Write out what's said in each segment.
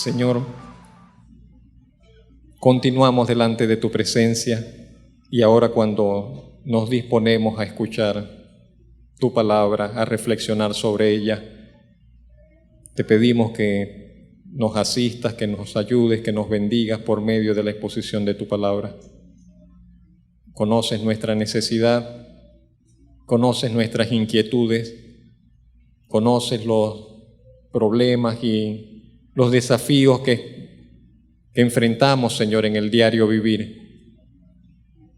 Señor, continuamos delante de tu presencia y ahora cuando nos disponemos a escuchar tu palabra, a reflexionar sobre ella, te pedimos que nos asistas, que nos ayudes, que nos bendigas por medio de la exposición de tu palabra. Conoces nuestra necesidad, conoces nuestras inquietudes, conoces los problemas y los desafíos que enfrentamos, Señor, en el diario vivir.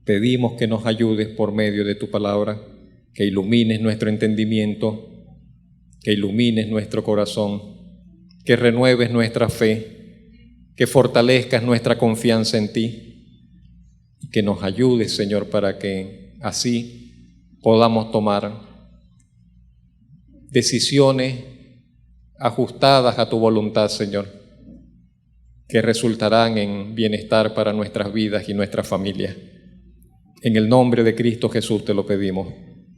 Pedimos que nos ayudes por medio de tu palabra, que ilumines nuestro entendimiento, que ilumines nuestro corazón, que renueves nuestra fe, que fortalezcas nuestra confianza en ti, que nos ayudes, Señor, para que así podamos tomar decisiones ajustadas a tu voluntad, Señor, que resultarán en bienestar para nuestras vidas y nuestras familias. En el nombre de Cristo Jesús te lo pedimos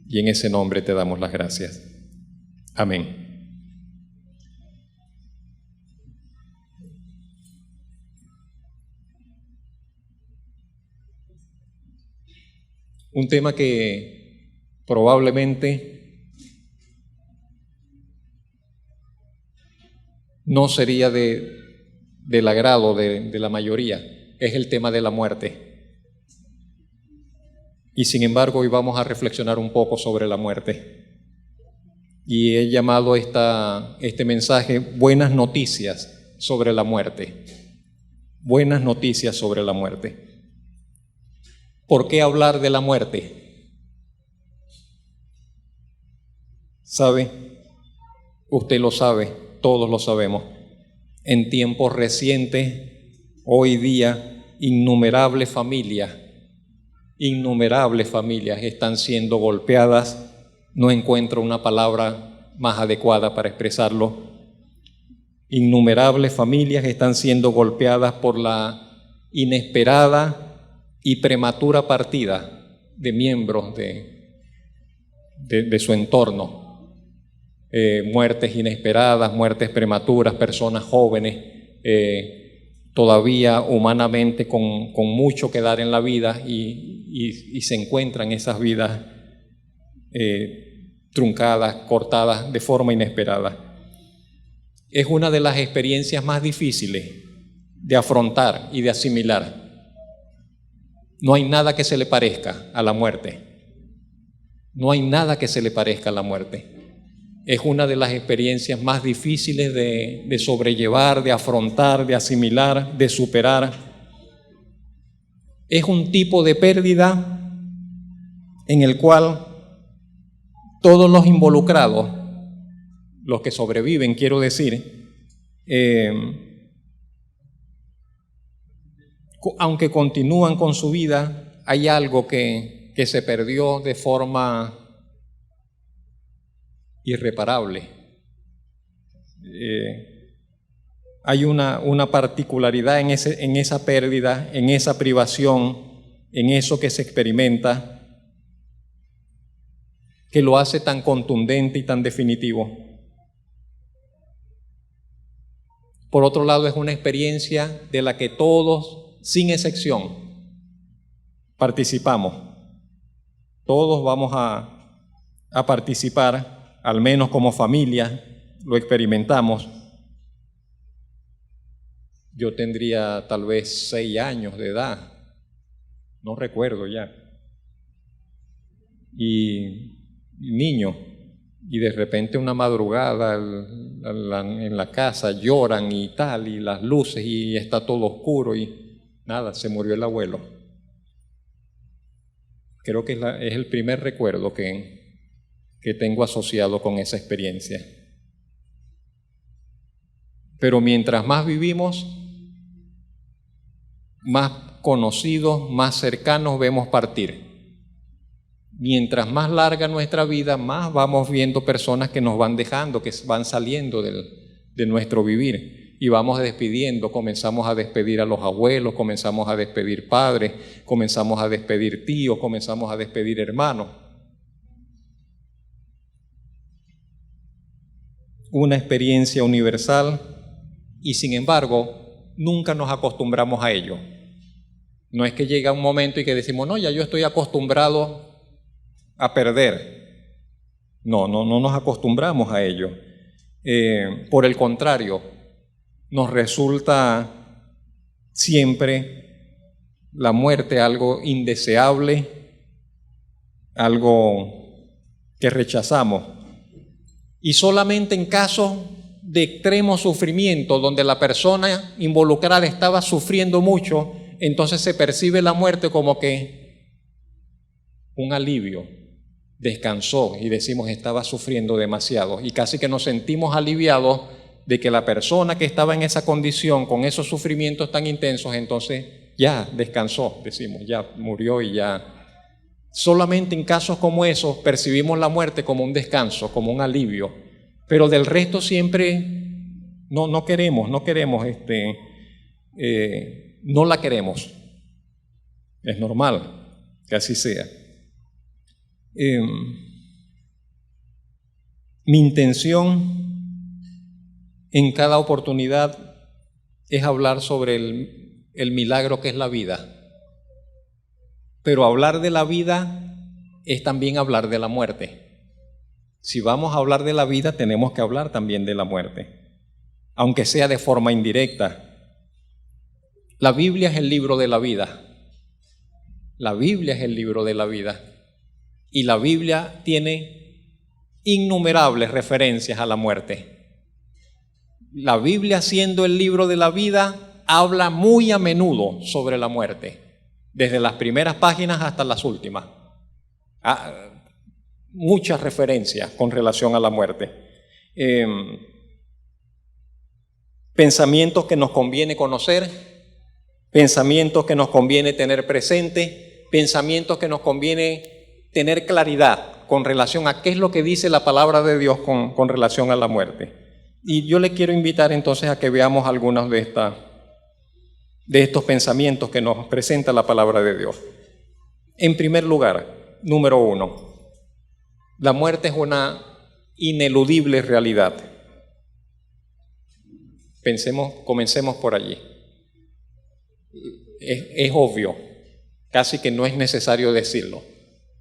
y en ese nombre te damos las gracias. Amén. Un tema que probablemente no sería del agrado de la mayoría, es el tema de la muerte. Y sin embargo, hoy vamos a reflexionar un poco sobre la muerte. Y he llamado este mensaje Buenas noticias sobre la muerte. Buenas noticias sobre la muerte. ¿Por qué hablar de la muerte? ¿Sabe? Usted lo sabe, todos lo sabemos. En tiempos recientes, hoy día, innumerables familias están siendo golpeadas. No encuentro una palabra más adecuada para expresarlo. Innumerables familias están siendo golpeadas por la inesperada y prematura partida de miembros de su entorno. Muertes inesperadas, muertes prematuras, personas jóvenes, todavía humanamente con mucho que dar en la vida y se encuentran esas vidas truncadas, cortadas de forma inesperada. Es una de las experiencias más difíciles de afrontar y de asimilar. No hay nada que se le parezca a la muerte. No hay nada que se le parezca a la muerte. Es una de las experiencias más difíciles de sobrellevar, de afrontar, de asimilar, de superar. Es un tipo de pérdida en el cual todos los involucrados, los que sobreviven, quiero decir, aunque continúan con su vida, hay algo que se perdió de forma irreparable. Hay una particularidad en esa pérdida, en esa privación, en eso que se experimenta, que lo hace tan contundente y tan definitivo. Por otro lado, es una experiencia de la que todos, sin excepción, participamos. Todos vamos a participar, al menos como familia, lo experimentamos. Yo tendría tal vez 6 años de edad, no recuerdo ya, y niño, y de repente una madrugada en la casa lloran y tal, y las luces, y está todo oscuro, y nada, se murió el abuelo. Creo que es el primer recuerdo que tengo asociado con esa experiencia. Pero mientras más vivimos, más conocidos, más cercanos vemos partir. Mientras más larga nuestra vida, más vamos viendo personas que nos van dejando, que van saliendo de nuestro vivir. Y vamos despidiendo, comenzamos a despedir a los abuelos, comenzamos a despedir padres, comenzamos a despedir tíos, comenzamos a despedir hermanos. Una experiencia universal y sin embargo nunca nos acostumbramos a ello. No es que llega un momento y que decimos, no, ya yo estoy acostumbrado a perder. No nos acostumbramos a ello. Por el contrario, nos resulta siempre la muerte algo indeseable, algo que rechazamos. Y solamente en casos de extremo sufrimiento, donde la persona involucrada estaba sufriendo mucho, entonces se percibe la muerte como que un alivio. Descansó y decimos estaba sufriendo demasiado, y casi que nos sentimos aliviados de que la persona que estaba en esa condición, con esos sufrimientos tan intensos, entonces ya descansó, decimos, ya murió y ya. Solamente en casos como esos percibimos la muerte como un descanso, como un alivio, pero del resto siempre no queremos, no la queremos. Es normal que así sea. Mi intención en cada oportunidad es hablar sobre el milagro que es la vida. Pero hablar de la vida es también hablar de la muerte. Si vamos a hablar de la vida, tenemos que hablar también de la muerte, aunque sea de forma indirecta. La Biblia es el libro de la vida. La Biblia es el libro de la vida. Y la Biblia tiene innumerables referencias a la muerte. La Biblia, siendo el libro de la vida, habla muy a menudo sobre la muerte, desde las primeras páginas hasta las últimas. Muchas referencias con relación a la muerte. Pensamientos que nos conviene conocer, pensamientos que nos conviene tener presente, pensamientos que nos conviene tener claridad con relación a qué es lo que dice la palabra de Dios con relación a la muerte. Y yo le quiero invitar entonces a que veamos algunos de estos pensamientos que nos presenta la palabra de Dios. En primer lugar, número 1, la muerte es una ineludible realidad. Comencemos por allí. Es obvio, casi que no es necesario decirlo.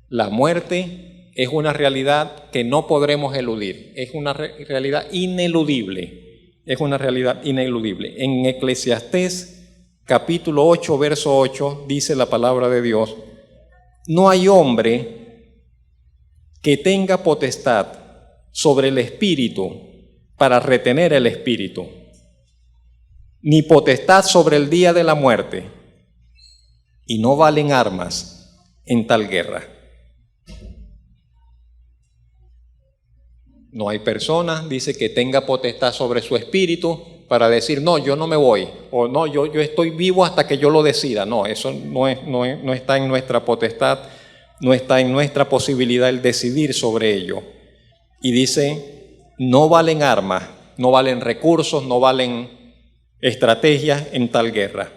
La muerte es una realidad que no podremos eludir, es una realidad ineludible, En Eclesiastés capítulo 8, verso 8, dice la palabra de Dios: no hay hombre que tenga potestad sobre el espíritu para retener el espíritu, ni potestad sobre el día de la muerte, y no valen armas en tal guerra. No hay persona, dice, que tenga potestad sobre su espíritu para decir, no, yo no me voy, o no, yo estoy vivo hasta que yo lo decida. No, eso no está en nuestra potestad, no está en nuestra posibilidad el decidir sobre ello. Y dice, no valen armas, no valen recursos, no valen estrategias en tal guerra.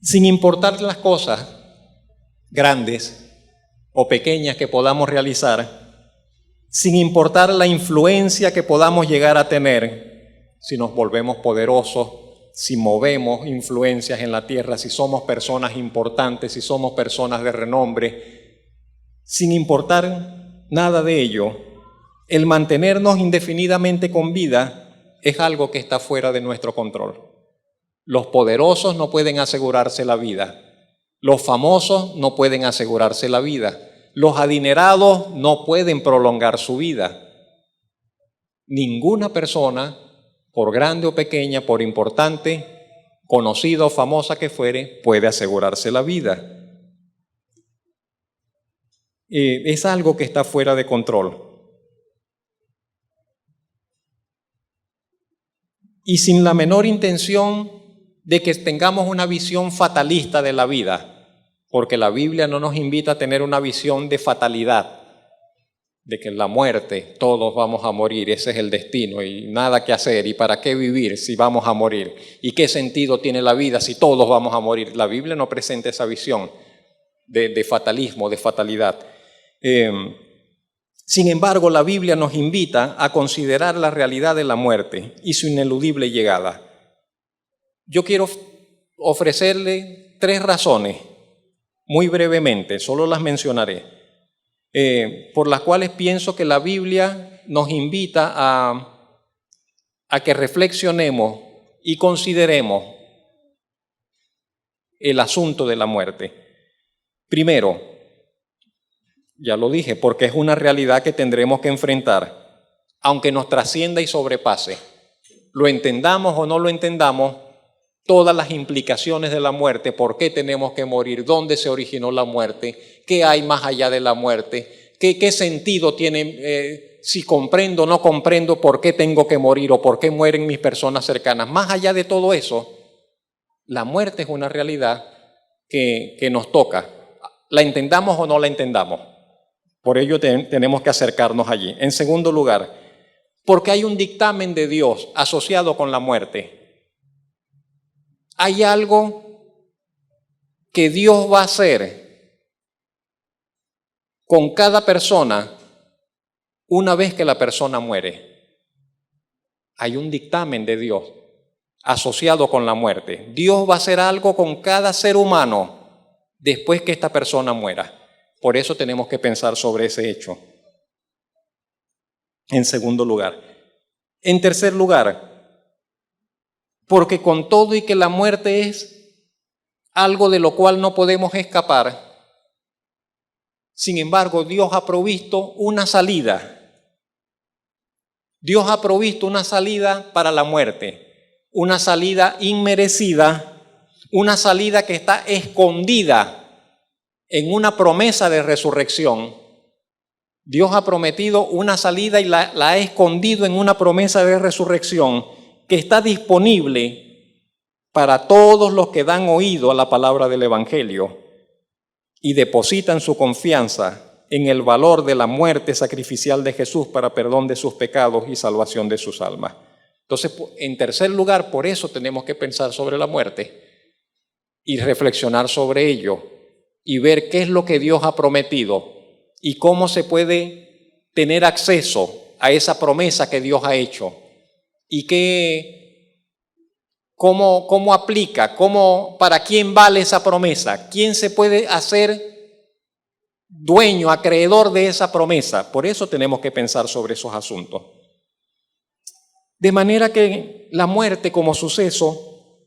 Sin importar las cosas grandes o pequeñas que podamos realizar, sin importar la influencia que podamos llegar a tener, si nos volvemos poderosos, si movemos influencias en la tierra, si somos personas importantes, si somos personas de renombre, sin importar nada de ello, el mantenernos indefinidamente con vida es algo que está fuera de nuestro control. Los poderosos no pueden asegurarse la vida, los famosos no pueden asegurarse la vida, los adinerados no pueden prolongar su vida. Ninguna persona, por grande o pequeña, por importante, conocida o famosa que fuere, puede asegurarse la vida. Es algo que está fuera de control. Y sin la menor intención de que tengamos una visión fatalista de la vida, porque la Biblia no nos invita a tener una visión de fatalidad, de que en la muerte todos vamos a morir, ese es el destino y nada que hacer, y para qué vivir si vamos a morir, y qué sentido tiene la vida si todos vamos a morir. La Biblia no presenta esa visión de fatalismo, de fatalidad. Sin embargo, la Biblia nos invita a considerar la realidad de la muerte y su ineludible llegada. Yo quiero ofrecerle 3 razones, muy brevemente, solo las mencionaré, por las cuales pienso que la Biblia nos invita a que reflexionemos y consideremos el asunto de la muerte. Primero, ya lo dije, porque es una realidad que tendremos que enfrentar, aunque nos trascienda y sobrepase. Lo entendamos o no lo entendamos, todas las implicaciones de la muerte, por qué tenemos que morir, dónde se originó la muerte, qué hay más allá de la muerte, qué sentido tiene, si comprendo o no comprendo por qué tengo que morir o por qué mueren mis personas cercanas. Más allá de todo eso, la muerte es una realidad que nos toca, la entendamos o no la entendamos. Por ello tenemos que acercarnos allí. En segundo lugar, porque hay un dictamen de Dios asociado con la muerte. Hay algo que Dios va a hacer con cada persona una vez que la persona muere. Hay un dictamen de Dios asociado con la muerte. Dios va a hacer algo con cada ser humano después que esta persona muera. Por eso tenemos que pensar sobre ese hecho. En segundo lugar. En tercer lugar, porque con todo y que la muerte es algo de lo cual no podemos escapar, sin embargo, Dios ha provisto una salida. Dios ha provisto una salida para la muerte, una salida inmerecida, una salida que está escondida en una promesa de resurrección. Dios ha prometido una salida y la ha escondido en una promesa de resurrección que está disponible para todos los que dan oído a la palabra del Evangelio y depositan su confianza en el valor de la muerte sacrificial de Jesús para perdón de sus pecados y salvación de sus almas. Entonces, en tercer lugar, por eso tenemos que pensar sobre la muerte y reflexionar sobre ello y ver qué es lo que Dios ha prometido y cómo se puede tener acceso a esa promesa que Dios ha hecho y cómo aplica, para quién vale esa promesa, quién se puede hacer dueño, acreedor de esa promesa. Por eso tenemos que pensar sobre esos asuntos. De manera que la muerte como suceso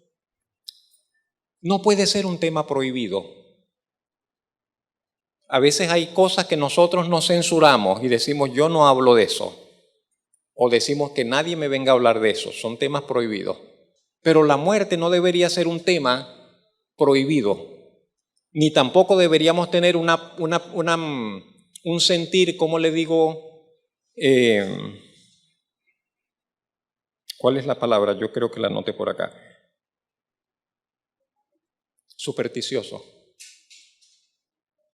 no puede ser un tema prohibido. A veces hay cosas que nosotros nos censuramos y decimos, yo no hablo de eso. O decimos que nadie me venga a hablar de eso. Son temas prohibidos. Pero la muerte no debería ser un tema prohibido. Ni tampoco deberíamos tener un sentir, ¿cómo le digo? ¿Cuál es la palabra? Yo creo que la anoté por acá. Supersticioso.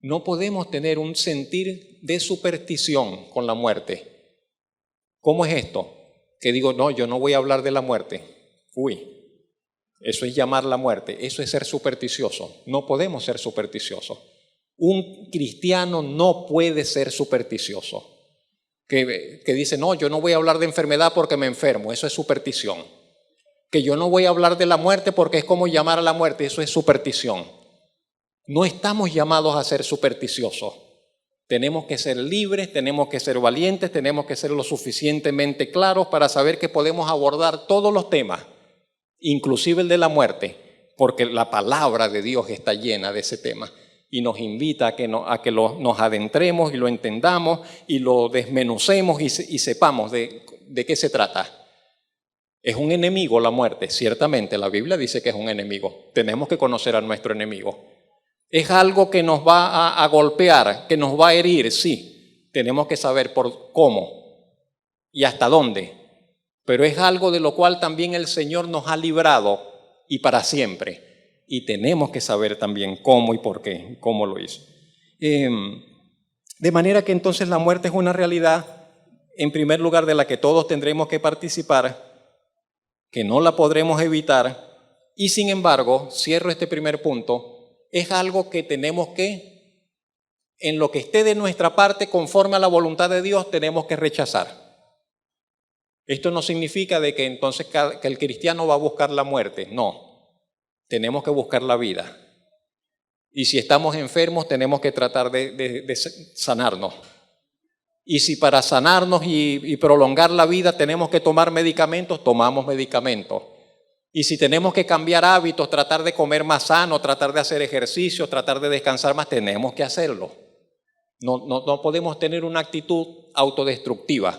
No podemos tener un sentir de superstición con la muerte. ¿Cómo es esto? Que digo, no, yo no voy a hablar de la muerte. Uy, eso es llamar la muerte, eso es ser supersticioso. No podemos ser supersticiosos. Un cristiano no puede ser supersticioso. Que dice, no, yo no voy a hablar de enfermedad porque me enfermo, eso es superstición. Que yo no voy a hablar de la muerte porque es como llamar a la muerte, eso es superstición. No estamos llamados a ser supersticiosos. Tenemos que ser libres, tenemos que ser valientes, tenemos que ser lo suficientemente claros para saber que podemos abordar todos los temas, inclusive el de la muerte, porque la palabra de Dios está llena de ese tema y nos invita a que nos adentremos y lo entendamos y lo desmenucemos y sepamos de qué se trata. ¿Es un enemigo la muerte? Ciertamente, la Biblia dice que es un enemigo. Tenemos que conocer a nuestro enemigo. ¿Es algo que nos va a golpear, que nos va a herir? Sí, tenemos que saber por cómo y hasta dónde. Pero es algo de lo cual también el Señor nos ha librado y para siempre. Y tenemos que saber también cómo y por qué, cómo lo hizo. De manera que entonces la muerte es una realidad, en primer lugar, de la que todos tendremos que participar, que no la podremos evitar. Y sin embargo, cierro este primer punto, es algo que tenemos que en lo que esté de nuestra parte conforme a la voluntad de Dios, tenemos que rechazar. Esto no significa de que entonces que el cristiano va a buscar la muerte. No, tenemos que buscar la vida. Y si estamos enfermos, tenemos que tratar de sanarnos. Y si para sanarnos y prolongar la vida tenemos que tomar medicamentos, tomamos medicamentos. Y si tenemos que cambiar hábitos, tratar de comer más sano, tratar de hacer ejercicio, tratar de descansar más, tenemos que hacerlo. No podemos tener una actitud autodestructiva.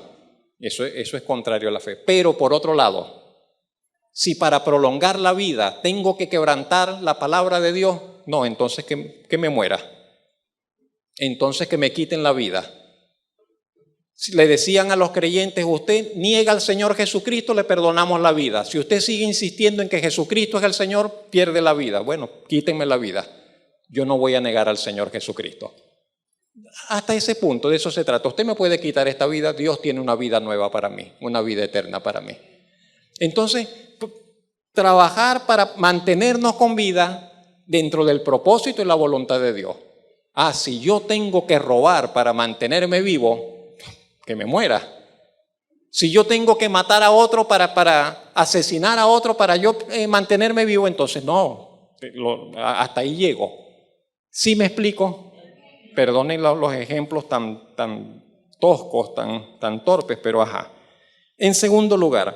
Eso es contrario a la fe. Pero por otro lado, si para prolongar la vida tengo que quebrantar la palabra de Dios, no, entonces que me muera. Entonces que me quiten la vida. Si le decían a los creyentes, usted niega al Señor Jesucristo, le perdonamos la vida. Si usted sigue insistiendo en que Jesucristo es el Señor, pierde la vida. Bueno, quítenme la vida. Yo no voy a negar al Señor Jesucristo. Hasta ese punto, de eso se trata. Usted me puede quitar esta vida, Dios tiene una vida nueva para mí, una vida eterna para mí. Entonces, trabajar para mantenernos con vida dentro del propósito y la voluntad de Dios. Si yo tengo que robar para mantenerme vivo, que me muera. Si yo tengo que matar a otro para asesinar a otro para yo mantenerme vivo, entonces no, hasta ahí llego. ¿Sí me explico? Perdonen los ejemplos tan toscos, tan torpes, pero ajá. En segundo lugar,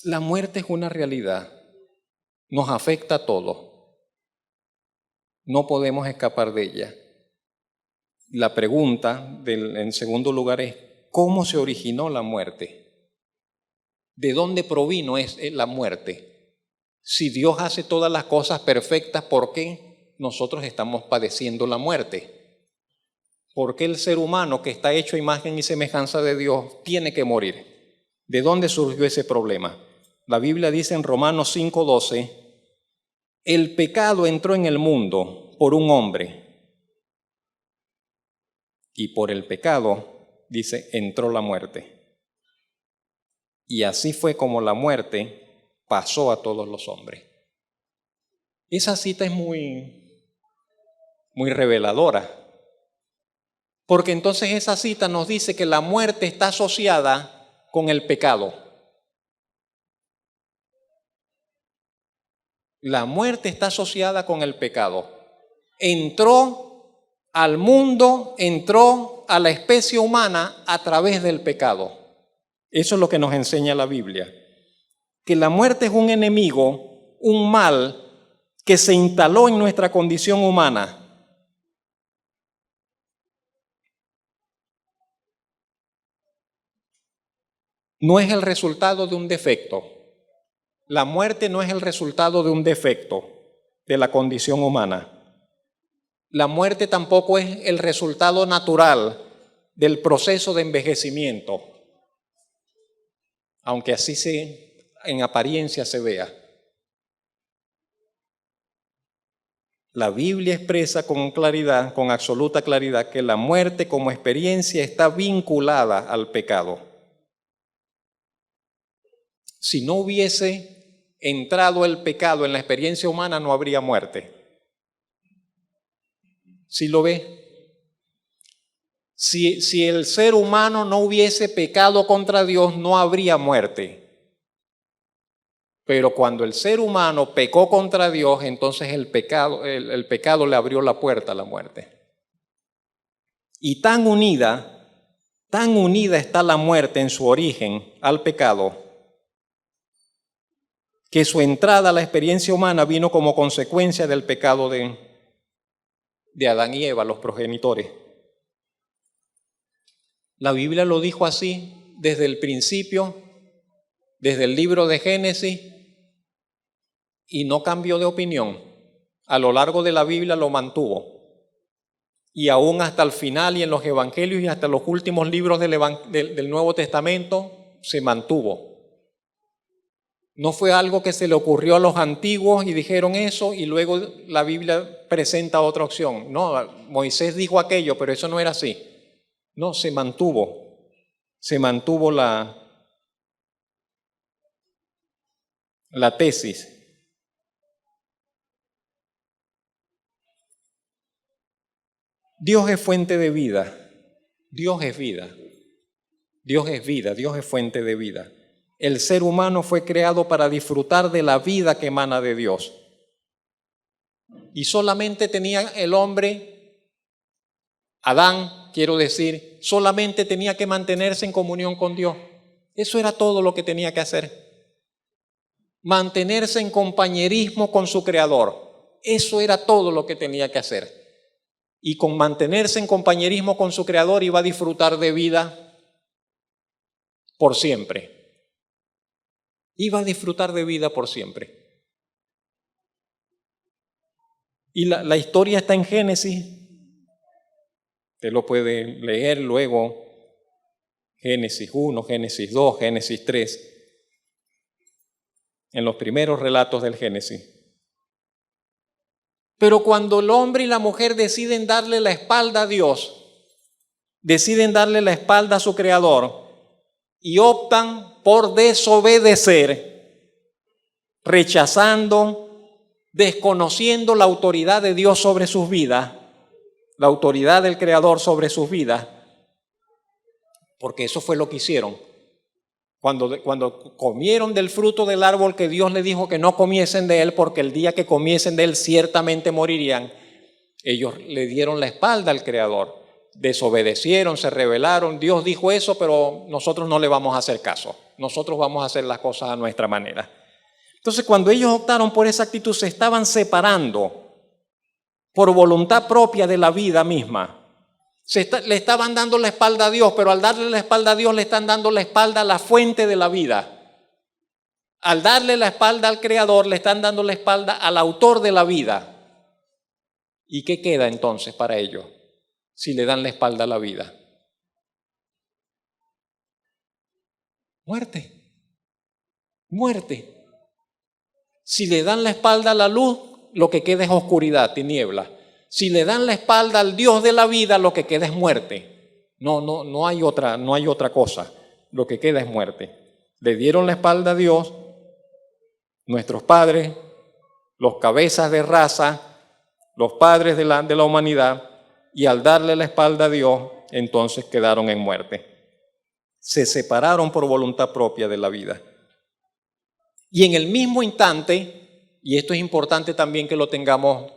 la muerte es una realidad, nos afecta a todos, no podemos escapar de ella. La pregunta en segundo lugar es, ¿cómo se originó la muerte? ¿De dónde provino la muerte? Si Dios hace todas las cosas perfectas, ¿por qué nosotros estamos padeciendo la muerte? ¿Por qué el ser humano que está hecho a imagen y semejanza de Dios tiene que morir? ¿De dónde surgió ese problema? La Biblia dice en Romanos 5:12, el pecado entró en el mundo por un hombre. Y por el pecado, dice, entró la muerte. Y así fue como la muerte pasó a todos los hombres. Esa cita es muy reveladora. Porque entonces esa cita nos dice que la muerte está asociada con el pecado. La muerte está asociada con el pecado. Entró al mundo, entró a la especie humana a través del pecado. Eso es lo que nos enseña la Biblia. Que la muerte es un enemigo, un mal que se instaló en nuestra condición humana. No es el resultado de un defecto. La muerte no es el resultado de un defecto de la condición humana. La muerte tampoco es el resultado natural del proceso de envejecimiento, aunque así en apariencia se vea. La Biblia expresa con claridad, con absoluta claridad, que la muerte como experiencia está vinculada al pecado. Si no hubiese entrado el pecado en la experiencia humana, no habría muerte. ¿Sí lo ve? Si el ser humano no hubiese pecado contra Dios, no habría muerte. Pero cuando el ser humano pecó contra Dios, entonces el pecado le abrió la puerta a la muerte. Y tan unida está la muerte en su origen al pecado, que su entrada a la experiencia humana vino como consecuencia del pecado de Adán y Eva, los progenitores. La Biblia lo dijo así desde el principio, desde el libro de Génesis, y no cambió de opinión. A lo largo de la Biblia lo mantuvo. Y aún hasta el final y en los evangelios y hasta los últimos libros del Nuevo Testamento se mantuvo. No fue algo que se le ocurrió a los antiguos y dijeron eso y luego la Biblia presenta otra opción. No, Moisés dijo aquello, pero eso no era así. No, se mantuvo la tesis. Dios es fuente de vida. Dios es vida. Dios es vida. Dios es fuente de vida. El ser humano fue creado para disfrutar de la vida que emana de Dios. Y solamente tenía el hombre, Adán, quiero decir, solamente tenía que mantenerse en comunión con Dios. Eso era todo lo que tenía que hacer. Mantenerse en compañerismo con su Creador. Eso era todo lo que tenía que hacer. Y con mantenerse en compañerismo con su Creador iba a disfrutar de vida por siempre. Iba a disfrutar de vida por siempre. Y la historia está en Génesis. Usted lo puede leer luego. Génesis 1, Génesis 2, Génesis 3. En los primeros relatos del Génesis. Pero cuando el hombre y la mujer deciden darle la espalda a Dios, deciden darle la espalda a su Creador y optan por desobedecer, rechazando, desconociendo la autoridad de Dios sobre sus vidas, la autoridad del Creador sobre sus vidas, porque eso fue lo que hicieron. Cuando comieron del fruto del árbol que Dios les dijo que no comiesen de él, porque el día que comiesen de él ciertamente morirían, ellos le dieron la espalda al Creador, desobedecieron, se rebelaron. Dios dijo eso, pero nosotros no le vamos a hacer caso. Nosotros vamos a hacer las cosas a nuestra manera. Entonces, cuando ellos optaron por esa actitud, se estaban separando por voluntad propia de la vida misma. Le estaban dando la espalda a Dios, pero al darle la espalda a Dios le están dando la espalda a la fuente de la vida. Al darle la espalda al Creador le están dando la espalda al autor de la vida. ¿Y qué queda entonces para ellos si le dan la espalda a la vida? Muerte. Muerte. Si le dan la espalda a la luz, lo que queda es oscuridad, tiniebla. Si le dan la espalda al Dios de la vida, lo que queda es muerte. No hay otra cosa. Lo que queda es muerte. Le dieron la espalda a Dios, nuestros padres, los cabezas de raza, los padres de la humanidad, y al darle la espalda a Dios, entonces quedaron en muerte. Se separaron por voluntad propia de la vida. Y en el mismo instante, y esto es importante también que lo tengamos,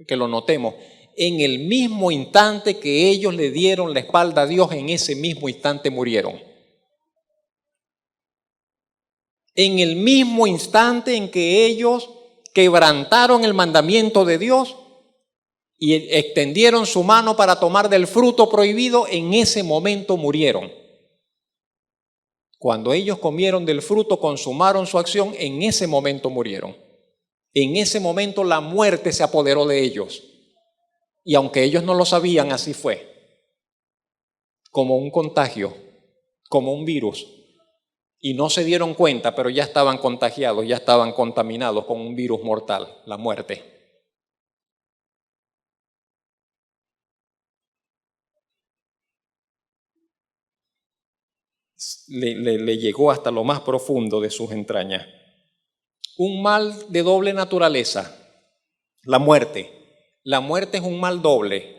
que lo notemos, en el mismo instante que ellos le dieron la espalda a Dios, en ese mismo instante murieron. En el mismo instante en que ellos quebrantaron el mandamiento de Dios y extendieron su mano para tomar del fruto prohibido, en ese momento murieron. Cuando ellos comieron del fruto, consumaron su acción, en ese momento murieron. En ese momento la muerte se apoderó de ellos. Y aunque ellos no lo sabían, así fue. Como un contagio, como un virus. Y no se dieron cuenta, pero ya estaban contagiados, ya estaban contaminados con un virus mortal, la muerte. Le llegó hasta lo más profundo de sus entrañas. Un mal de doble naturaleza, la muerte. La muerte es un mal doble,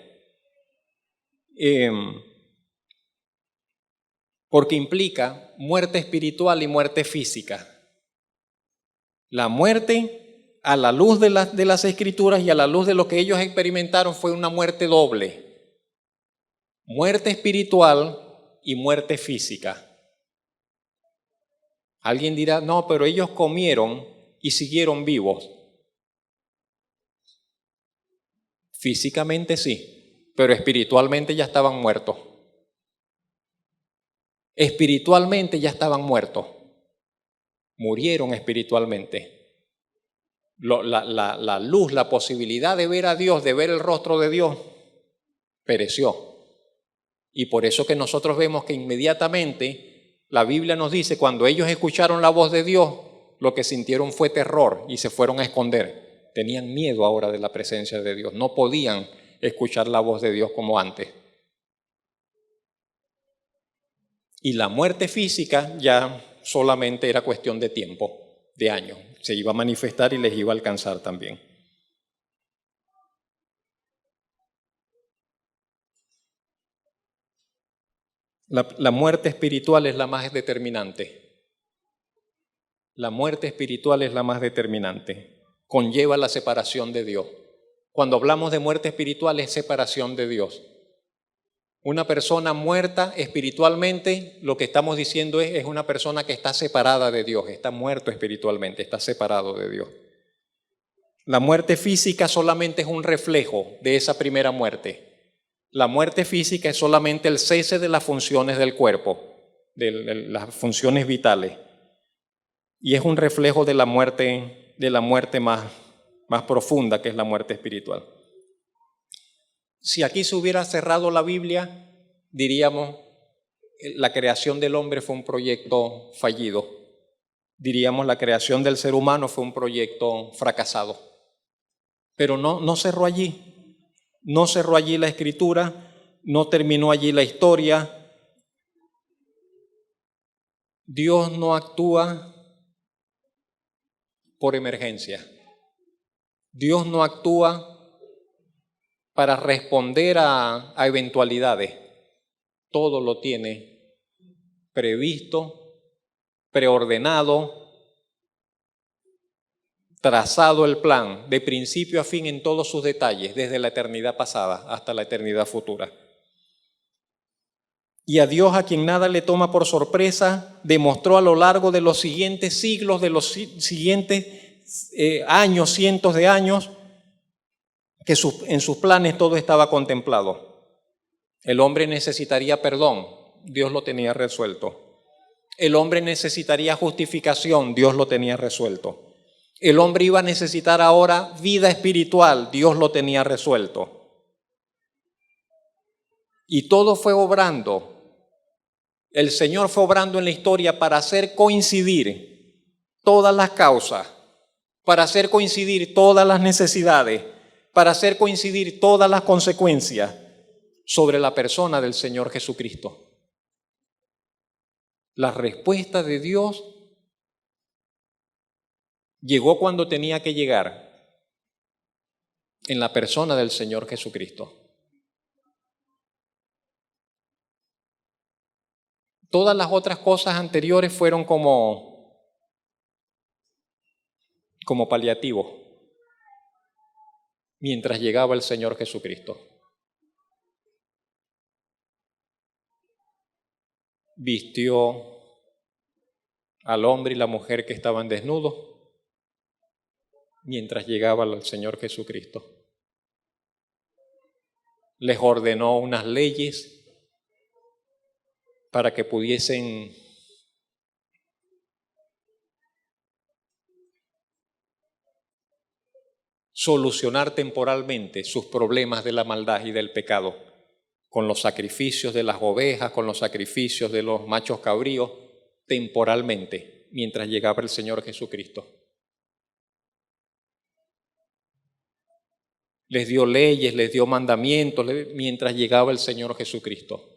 porque implica muerte espiritual y muerte física. La muerte, a la luz de las Escrituras y a la luz de lo que ellos experimentaron, fue una muerte doble. Muerte espiritual y muerte física. Alguien dirá, no, pero ellos comieron y siguieron vivos. Físicamente sí, pero espiritualmente ya estaban muertos. Espiritualmente ya estaban muertos. Murieron espiritualmente. La luz, la posibilidad de ver a Dios, de ver el rostro de Dios, pereció. Y por eso que nosotros vemos que inmediatamente la Biblia nos dice, cuando ellos escucharon la voz de Dios, lo que sintieron fue terror y se fueron a esconder. Tenían miedo ahora de la presencia de Dios. No podían escuchar la voz de Dios como antes. Y la muerte física ya solamente era cuestión de tiempo, de años. Se iba a manifestar y les iba a alcanzar también. La muerte espiritual es la más determinante. La muerte espiritual es la más determinante. Conlleva la separación de Dios. Cuando hablamos de muerte espiritual es separación de Dios. Una persona muerta espiritualmente, lo que estamos diciendo es una persona que está separada de Dios, está muerto espiritualmente, está separado de Dios. La muerte física solamente es un reflejo de esa primera muerte. La muerte física es solamente el cese de las funciones del cuerpo, de las funciones vitales. Y es un reflejo de la muerte más profunda, que es la muerte espiritual. Si aquí se hubiera cerrado la Biblia, diríamos, la creación del hombre fue un proyecto fallido. Diríamos, la creación del ser humano fue un proyecto fracasado. Pero no cerró allí. No cerró allí la escritura, no terminó allí la historia. Dios no actúa por emergencia. Dios no actúa para responder a eventualidades. Todo lo tiene previsto, preordenado, trazado el plan de principio a fin en todos sus detalles, desde la eternidad pasada hasta la eternidad futura. Y a Dios, a quien nada le toma por sorpresa, demostró a lo largo de los siguientes siglos, de los siguientes años, cientos de años, que en sus planes todo estaba contemplado. El hombre necesitaría perdón, Dios lo tenía resuelto. El hombre necesitaría justificación, Dios lo tenía resuelto. El hombre iba a necesitar ahora vida espiritual, Dios lo tenía resuelto. Y todo fue obrando. El Señor fue obrando en la historia para hacer coincidir todas las causas, para hacer coincidir todas las necesidades, para hacer coincidir todas las consecuencias sobre la persona del Señor Jesucristo. La respuesta de Dios llegó cuando tenía que llegar, en la persona del Señor Jesucristo. Todas las otras cosas anteriores fueron como paliativos, mientras llegaba el Señor Jesucristo. Vistió al hombre y la mujer que estaban desnudos, mientras llegaba el Señor Jesucristo. Les ordenó unas leyes para que pudiesen solucionar temporalmente sus problemas de la maldad y del pecado, con los sacrificios de las ovejas, con los sacrificios de los machos cabríos, temporalmente, mientras llegaba el Señor Jesucristo. Les dio leyes, les dio mandamientos, mientras llegaba el Señor Jesucristo.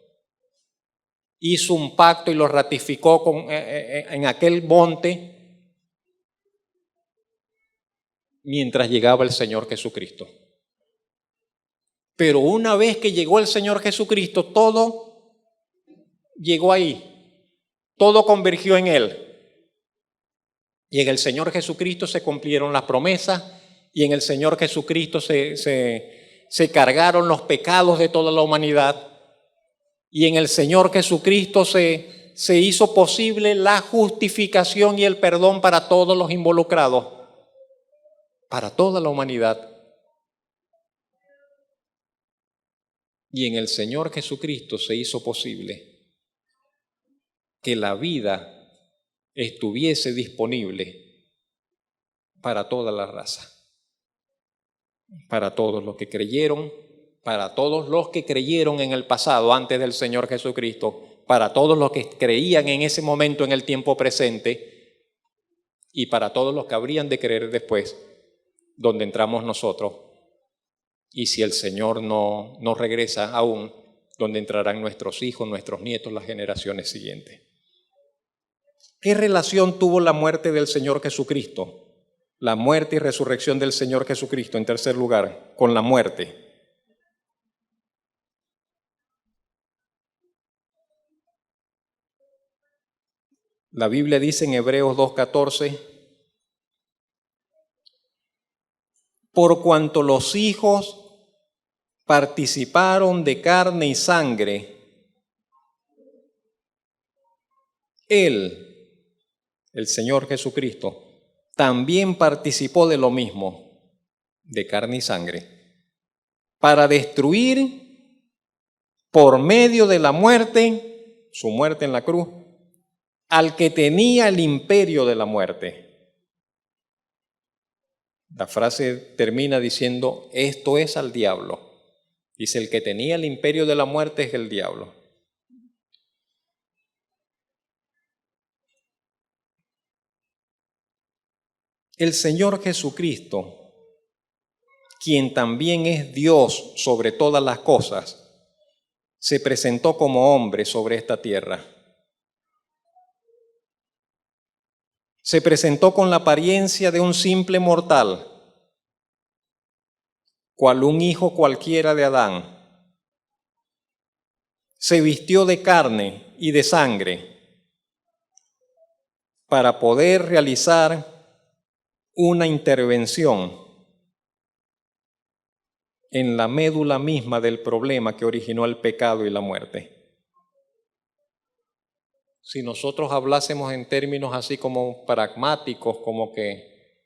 Hizo un pacto y lo ratificó en aquel monte mientras llegaba el Señor Jesucristo. Pero una vez que llegó el Señor Jesucristo, todo llegó ahí, todo convergió en Él. Y en el Señor Jesucristo se cumplieron las promesas, y en el Señor Jesucristo se cargaron los pecados de toda la humanidad. Y en el Señor Jesucristo se hizo posible la justificación y el perdón para todos los involucrados, para toda la humanidad. Y en el Señor Jesucristo se hizo posible que la vida estuviese disponible para toda la raza, para todos los que creyeron, para todos los que creyeron en el pasado antes del Señor Jesucristo, para todos los que creían en ese momento en el tiempo presente y para todos los que habrían de creer después, donde entramos nosotros. Y si el Señor no regresa aún, donde entrarán nuestros hijos, nuestros nietos, las generaciones siguientes. ¿Qué relación tuvo la muerte del Señor Jesucristo? La muerte y resurrección del Señor Jesucristo, en tercer lugar, con la muerte. La Biblia dice en Hebreos 2:14, por cuanto los hijos participaron de carne y sangre, Él, el Señor Jesucristo, también participó de lo mismo, de carne y sangre, para destruir por medio de la muerte, su muerte en la cruz, al que tenía el imperio de la muerte. La frase termina diciendo, esto es al diablo. Dice, el que tenía el imperio de la muerte es el diablo. El Señor Jesucristo, quien también es Dios sobre todas las cosas, se presentó como hombre sobre esta tierra. Se presentó con la apariencia de un simple mortal, cual un hijo cualquiera de Adán. Se vistió de carne y de sangre para poder realizar una intervención en la médula misma del problema que originó el pecado y la muerte. Si nosotros hablásemos en términos así como pragmáticos, como que,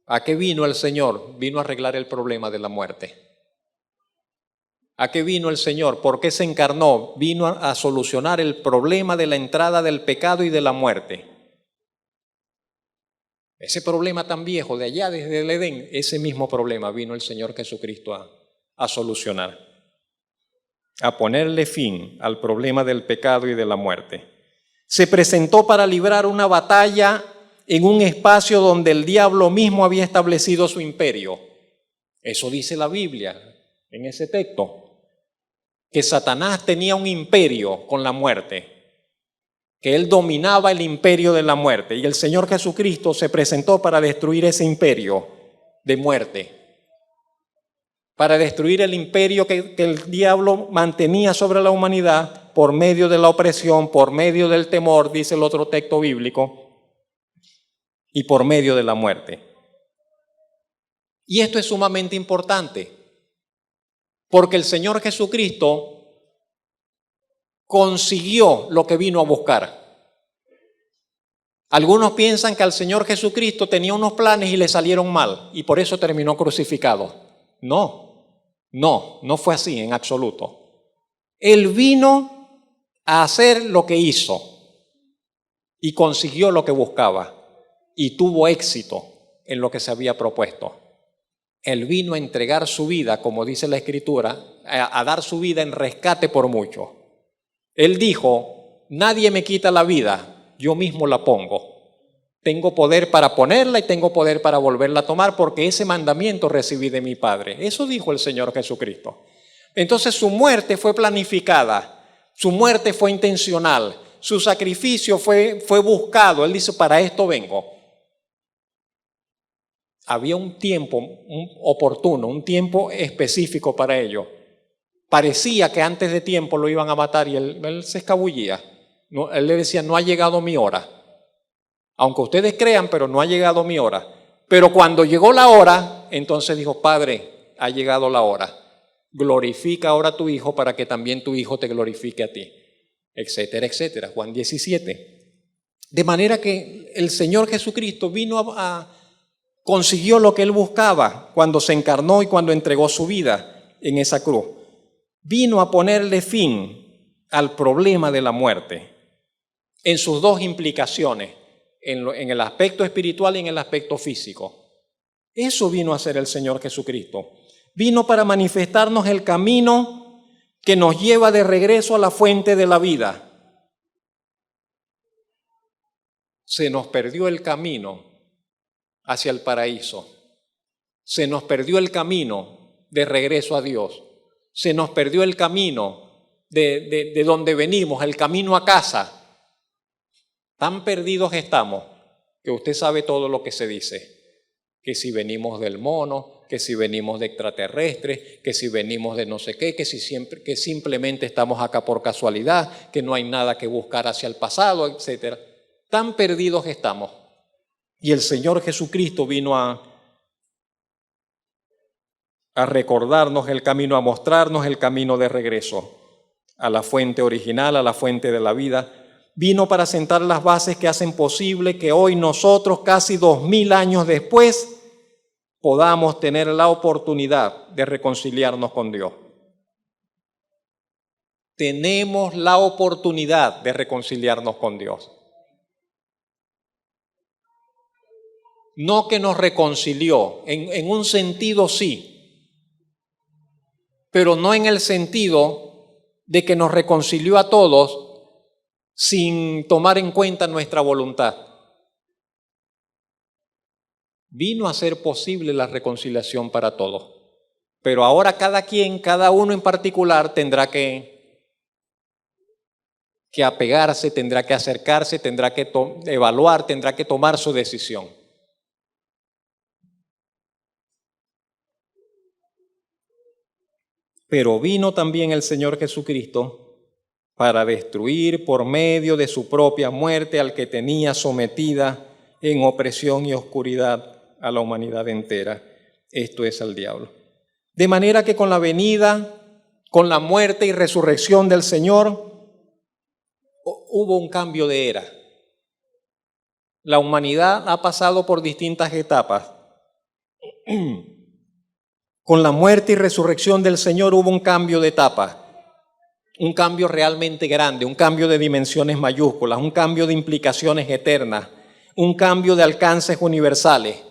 ¿a qué vino el Señor? Vino a arreglar el problema de la muerte. ¿A qué vino el Señor? ¿Por qué se encarnó? Vino a solucionar el problema de la entrada del pecado y de la muerte. Ese problema tan viejo de allá desde el Edén, ese mismo problema vino el Señor Jesucristo a solucionar, a ponerle fin al problema del pecado y de la muerte. Se presentó para librar una batalla en un espacio donde el diablo mismo había establecido su imperio. Eso dice la Biblia en ese texto, que Satanás tenía un imperio con la muerte, que él dominaba el imperio de la muerte, y el Señor Jesucristo se presentó para destruir ese imperio de muerte, para destruir el imperio que el diablo mantenía sobre la humanidad por medio de la opresión, por medio del temor, dice el otro texto bíblico, y por medio de la muerte. Y esto es sumamente importante, porque el Señor Jesucristo consiguió lo que vino a buscar. Algunos piensan que al Señor Jesucristo tenía unos planes y le salieron mal, y por eso terminó crucificado. No fue así en absoluto. Él vino a hacer lo que hizo y consiguió lo que buscaba y tuvo éxito en lo que se había propuesto. Él vino a entregar su vida, como dice la Escritura, a dar su vida en rescate por mucho. Él dijo, nadie me quita la vida, yo mismo la pongo. Tengo poder para ponerla y tengo poder para volverla a tomar, porque ese mandamiento recibí de mi Padre. Eso dijo el Señor Jesucristo. Entonces su muerte fue planificada, su muerte fue intencional, su sacrificio fue buscado. Él dice, para esto vengo. Había un tiempo oportuno, un tiempo específico para ello. Parecía que antes de tiempo lo iban a matar y él se escabullía. Él le decía, no ha llegado mi hora. Aunque ustedes crean, pero no ha llegado mi hora. Pero cuando llegó la hora, entonces dijo, Padre, ha llegado la hora. Glorifica ahora a tu Hijo para que también tu Hijo te glorifique a ti. Etcétera, etcétera. Juan 17. De manera que el Señor Jesucristo consiguió lo que Él buscaba cuando se encarnó y cuando entregó su vida en esa cruz. Vino a ponerle fin al problema de la muerte en sus dos implicaciones, en el aspecto espiritual y en el aspecto físico. Eso vino a hacer el Señor Jesucristo. Vino para manifestarnos el camino que nos lleva de regreso a la fuente de la vida. Se nos perdió el camino hacia el paraíso. Se nos perdió el camino de regreso a Dios. Se nos perdió el camino de donde venimos, el camino a casa. Tan perdidos estamos que usted sabe todo lo que se dice. Que si venimos del mono, que si venimos de extraterrestres, que si venimos de no sé qué, que simplemente estamos acá por casualidad, que no hay nada que buscar hacia el pasado, etc. Tan perdidos estamos. Y el Señor Jesucristo vino a recordarnos el camino, a mostrarnos el camino de regreso a la fuente original, a la fuente de la vida. Vino para sentar las bases que hacen posible que hoy nosotros, casi 2000 años después, podamos tener la oportunidad de reconciliarnos con Dios. Tenemos la oportunidad de reconciliarnos con Dios. No que nos reconcilió, en un sentido sí, pero no en el sentido de que nos reconcilió a todos sin tomar en cuenta nuestra voluntad. Vino a ser posible la reconciliación para todos, pero ahora cada quien, cada uno en particular tendrá que apegarse, tendrá que acercarse, tendrá que evaluar, tendrá que tomar su decisión. Pero vino también el Señor Jesucristo para destruir por medio de su propia muerte al que tenía sometida en opresión y oscuridad a la humanidad entera, esto es al diablo. De manera que con la venida, con la muerte y resurrección del Señor, hubo un cambio de era. La humanidad ha pasado por distintas etapas. Con la muerte y resurrección del Señor hubo un cambio de etapa. Un cambio realmente grande, un cambio de dimensiones mayúsculas, un cambio de implicaciones eternas, un cambio de alcances universales.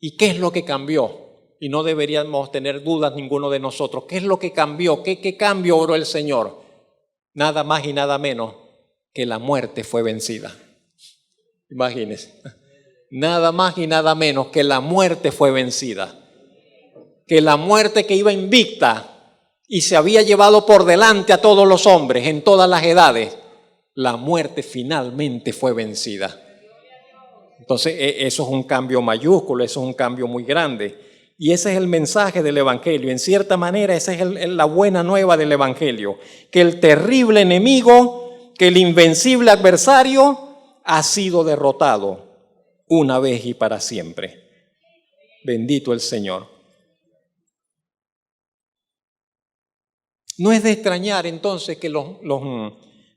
¿Y qué es lo que cambió? Y no deberíamos tener dudas ninguno de nosotros. ¿Qué es lo que cambió? ¿Qué cambio obró el Señor? Nada más y nada menos que la muerte fue vencida. Imagínense. Nada más y nada menos que la muerte fue vencida. Que la muerte que iba invicta y se había llevado por delante a todos los hombres en todas las edades, la muerte finalmente fue vencida. Entonces eso es un cambio mayúsculo, eso es un cambio muy grande. Y ese es el mensaje del Evangelio. En cierta manera, esa es la buena nueva del Evangelio. Que el terrible enemigo, que el invencible adversario ha sido derrotado una vez y para siempre. Bendito el Señor. No es de extrañar entonces que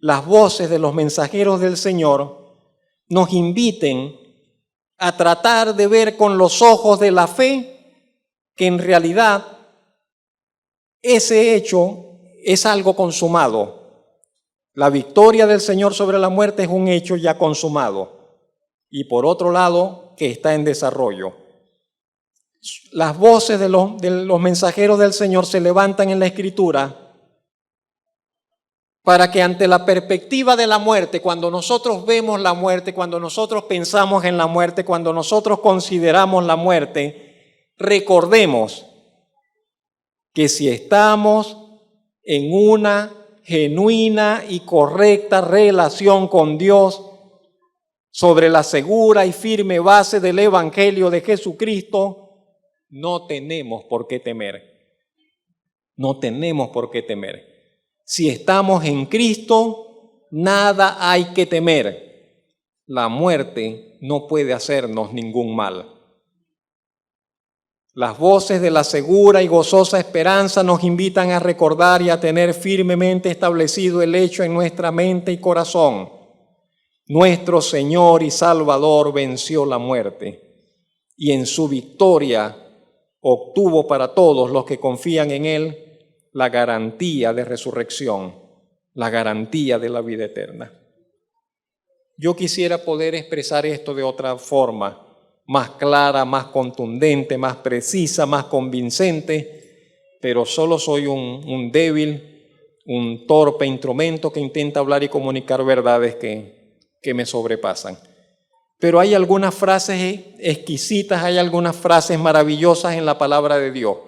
las voces de los mensajeros del Señor nos inviten a tratar de ver con los ojos de la fe que en realidad ese hecho es algo consumado. La victoria del Señor sobre la muerte es un hecho ya consumado. Y por otro lado, que está en desarrollo. Las voces de los mensajeros del Señor se levantan en la Escritura para que ante la perspectiva de la muerte, cuando nosotros vemos la muerte, cuando nosotros pensamos en la muerte, cuando nosotros consideramos la muerte, recordemos que si estamos en una genuina y correcta relación con Dios, sobre la segura y firme base del Evangelio de Jesucristo, no tenemos por qué temer. No tenemos por qué temer. Si estamos en Cristo, nada hay que temer. La muerte no puede hacernos ningún mal. Las voces de la segura y gozosa esperanza nos invitan a recordar y a tener firmemente establecido el hecho en nuestra mente y corazón. Nuestro Señor y Salvador venció la muerte y en su victoria obtuvo para todos los que confían en Él la garantía de resurrección, la garantía de la vida eterna. Yo quisiera poder expresar esto de otra forma, más clara, más contundente, más precisa, más convincente, pero solo soy un débil, un torpe instrumento que intenta hablar y comunicar verdades que me sobrepasan. Pero hay algunas frases exquisitas, hay algunas frases maravillosas en la palabra de Dios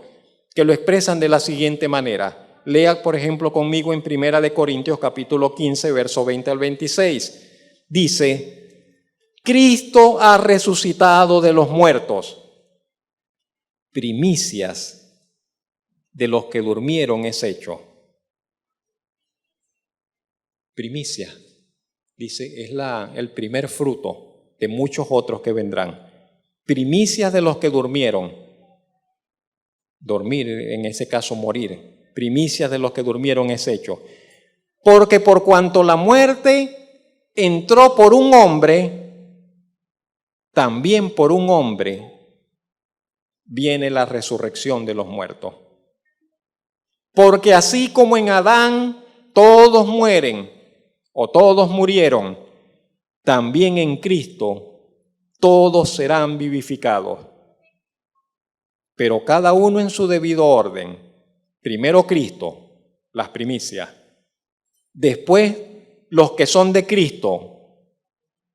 que lo expresan de la siguiente manera. Lea, por ejemplo, conmigo en 1 Corintios capítulo 15, verso 20 al 26. Dice, Cristo ha resucitado de los muertos, primicias de los que durmieron es hecho. Primicia. Dice, es el primer fruto de muchos otros que vendrán. Primicias de los que durmieron. Dormir, en ese caso morir. Primicias de los que durmieron es hecho. Porque por cuanto la muerte entró por un hombre, también por un hombre viene la resurrección de los muertos. Porque así como en Adán todos mueren o todos murieron, también en Cristo todos serán vivificados. Pero cada uno en su debido orden. Primero Cristo, las primicias. Después los que son de Cristo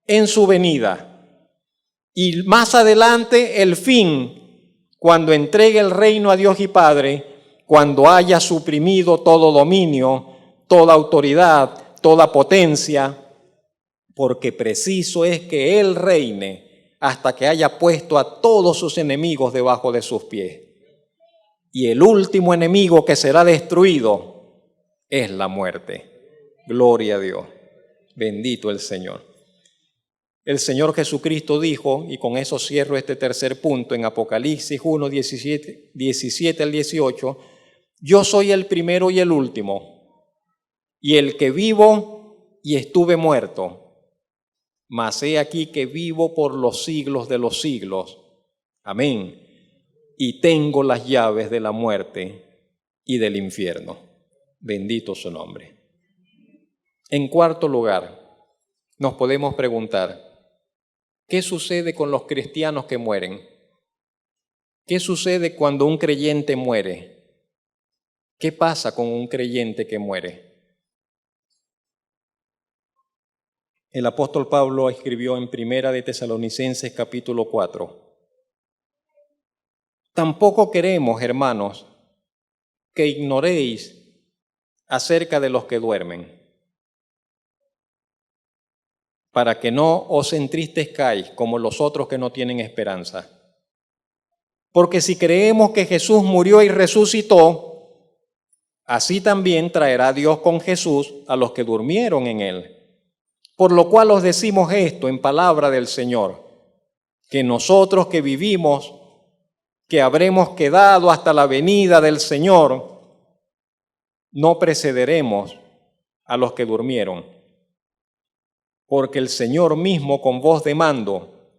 en su venida. Y más adelante el fin, cuando entregue el reino a Dios y Padre, cuando haya suprimido todo dominio, toda autoridad, toda potencia, porque preciso es que Él reine hasta que haya puesto a todos sus enemigos debajo de sus pies. Y el último enemigo que será destruido es la muerte. Gloria a Dios. Bendito el Señor. El Señor Jesucristo dijo, y con eso cierro este tercer punto, en Apocalipsis 1, 17 al 18, yo soy el primero y el último, y el que vivo y estuve muerto, mas he aquí que vivo por los siglos de los siglos. Amén. Y tengo las llaves de la muerte y del infierno. Bendito su nombre. En cuarto lugar, nos podemos preguntar, ¿qué sucede con los cristianos que mueren? ¿Qué sucede cuando un creyente muere? ¿Qué pasa con un creyente que muere? El apóstol Pablo escribió en Primera de Tesalonicenses capítulo 4. Tampoco queremos, hermanos, que ignoréis acerca de los que duermen, para que no os entristezcáis como los otros que no tienen esperanza. Porque si creemos que Jesús murió y resucitó, así también traerá Dios con Jesús a los que durmieron en él. Por lo cual os decimos esto en palabra del Señor, que nosotros que vivimos, que habremos quedado hasta la venida del Señor, no precederemos a los que durmieron. Porque el Señor mismo con voz de mando,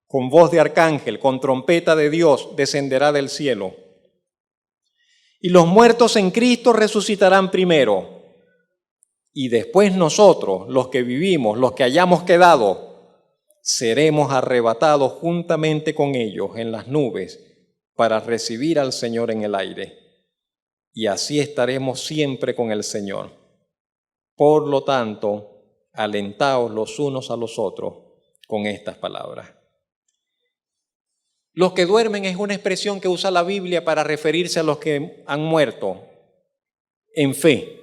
con voz de arcángel, con trompeta de Dios, descenderá del cielo. Y los muertos en Cristo resucitarán primero. Y después nosotros, los que vivimos, los que hayamos quedado, seremos arrebatados juntamente con ellos en las nubes para recibir al Señor en el aire. Y así estaremos siempre con el Señor. Por lo tanto, alentaos los unos a los otros con estas palabras. Los que duermen es una expresión que usa la Biblia para referirse a los que han muerto en fe.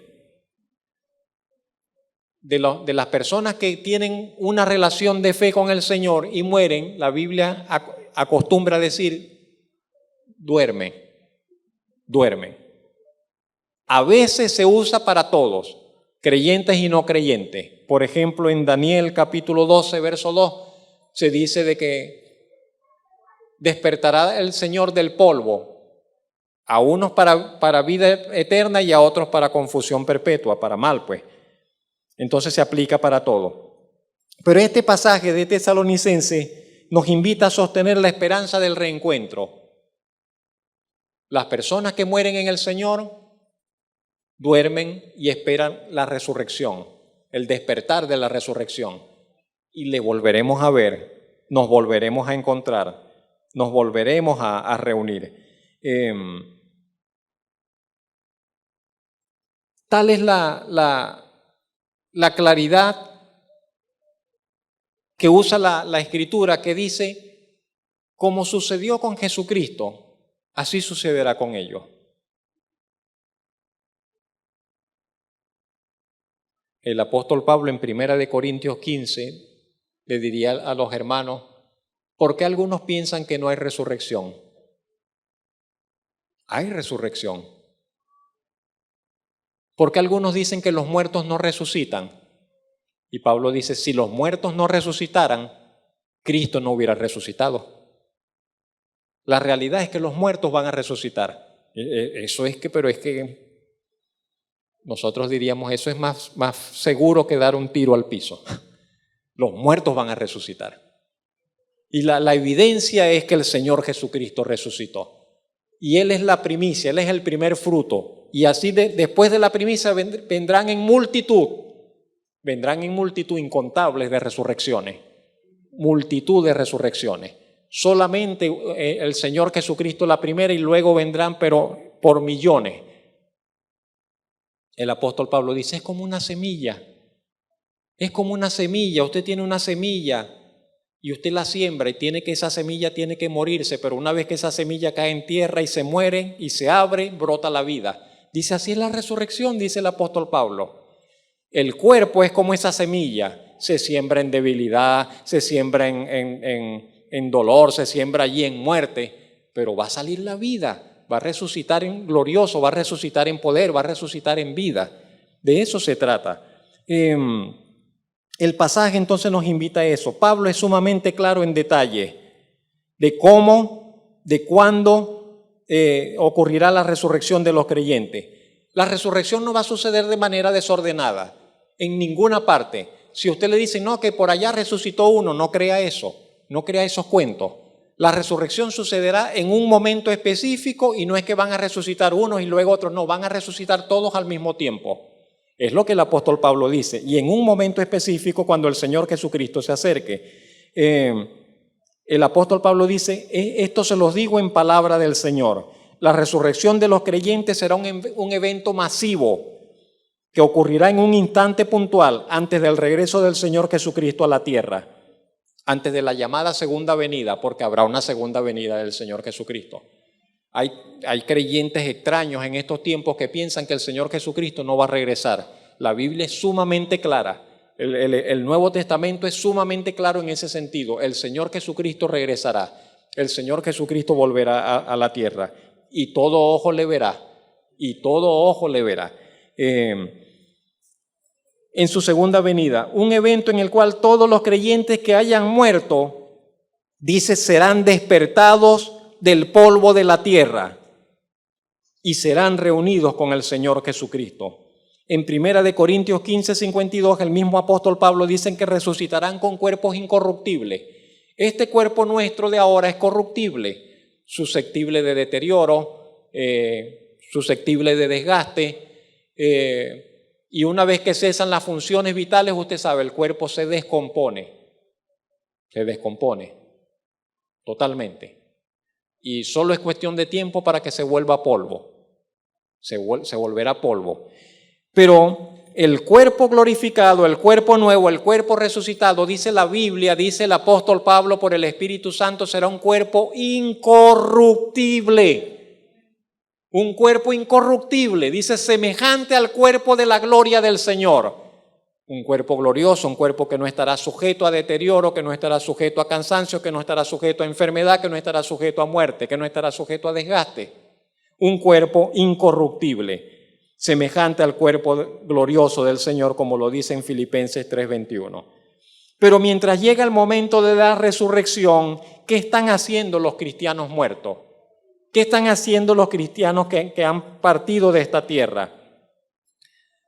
De las personas que tienen una relación de fe con el Señor y mueren, la Biblia acostumbra a decir, duermen. A veces se usa para todos, creyentes y no creyentes. Por ejemplo, en Daniel capítulo 12, verso 2, se dice de que despertará el Señor del polvo, a unos para vida eterna y a otros para confusión perpetua, para mal, pues. Entonces se aplica para todo. Pero este pasaje de Tesalonicense nos invita a sostener la esperanza del reencuentro. Las personas que mueren en el Señor duermen y esperan la resurrección, el despertar de la resurrección. Y le volveremos a ver, nos volveremos a encontrar, nos volveremos a reunir. Tal es la claridad que usa la Escritura, que dice, como sucedió con Jesucristo, así sucederá con ellos. El apóstol Pablo en 1 Corintios 15 le diría a los hermanos, ¿por qué algunos piensan que no hay resurrección? Hay resurrección. ¿Por qué algunos dicen que los muertos no resucitan? Y Pablo dice, si los muertos no resucitaran, Cristo no hubiera resucitado. La realidad es que los muertos van a resucitar. Eso es que, pero es que nosotros diríamos, eso es más seguro que dar un tiro al piso. Los muertos van a resucitar. Y la evidencia es que el Señor Jesucristo resucitó. Y Él es la primicia, Él es el primer fruto. Y así después de la primicia vendrán en multitud incontables de resurrecciones. Multitud de resurrecciones. Solamente el Señor Jesucristo la primera y luego vendrán, pero por millones. El apóstol Pablo dice, es como una semilla. Es como una semilla. Usted tiene una semilla y usted la siembra y esa semilla tiene que morirse, pero una vez que esa semilla cae en tierra y se muere y se abre, brota la vida. Dice, así es la resurrección, dice el apóstol Pablo. El cuerpo es como esa semilla. Se siembra en debilidad, se siembra en dolor, se siembra allí en muerte, pero va a salir la vida, va a resucitar en glorioso, va a resucitar en poder, va a resucitar en vida. De eso se trata. El pasaje entonces nos invita a eso. Pablo es sumamente claro en detalle de cómo, de cuándo ocurrirá la resurrección de los creyentes. La resurrección no va a suceder de manera desordenada, en ninguna parte. Si usted le dice, no, que por allá resucitó uno, no crea eso, no crea esos cuentos. La resurrección sucederá en un momento específico y no es que van a resucitar unos y luego otros, no, van a resucitar todos al mismo tiempo. Es lo que el apóstol Pablo dice. Y en un momento específico, cuando el Señor Jesucristo se acerque, el apóstol Pablo dice, esto se los digo en palabra del Señor. La resurrección de los creyentes será un evento masivo que ocurrirá en un instante puntual antes del regreso del Señor Jesucristo a la tierra, antes de la llamada segunda venida, porque habrá una segunda venida del Señor Jesucristo. Hay creyentes extraños en estos tiempos que piensan que el Señor Jesucristo no va a regresar. La Biblia es sumamente clara. El Nuevo Testamento es sumamente claro en ese sentido. El Señor Jesucristo regresará. El Señor Jesucristo volverá a la tierra. Y todo ojo le verá. Y todo ojo le verá. En su segunda venida. Un evento en el cual todos los creyentes que hayan muerto, dice, serán despertados del polvo de la tierra y serán reunidos con el Señor Jesucristo. En 1 Corintios 15:52, el mismo apóstol Pablo dice que resucitarán con cuerpos incorruptibles. Este cuerpo nuestro de ahora es corruptible, susceptible de deterioro, susceptible de desgaste, y una vez que cesan las funciones vitales, usted sabe, el cuerpo se descompone totalmente. Y solo es cuestión de tiempo para que se vuelva polvo. Se volverá polvo. Pero el cuerpo glorificado, el cuerpo nuevo, el cuerpo resucitado, dice la Biblia, dice el apóstol Pablo por el Espíritu Santo, será un cuerpo incorruptible. Un cuerpo incorruptible, dice, semejante al cuerpo de la gloria del Señor. Un cuerpo glorioso, un cuerpo que no estará sujeto a deterioro, que no estará sujeto a cansancio, que no estará sujeto a enfermedad, que no estará sujeto a muerte, que no estará sujeto a desgaste. Un cuerpo incorruptible, semejante al cuerpo glorioso del Señor, como lo dice en Filipenses 3:21. Pero mientras llega el momento de la resurrección, ¿qué están haciendo los cristianos muertos? ¿Qué están haciendo los cristianos que han partido de esta tierra?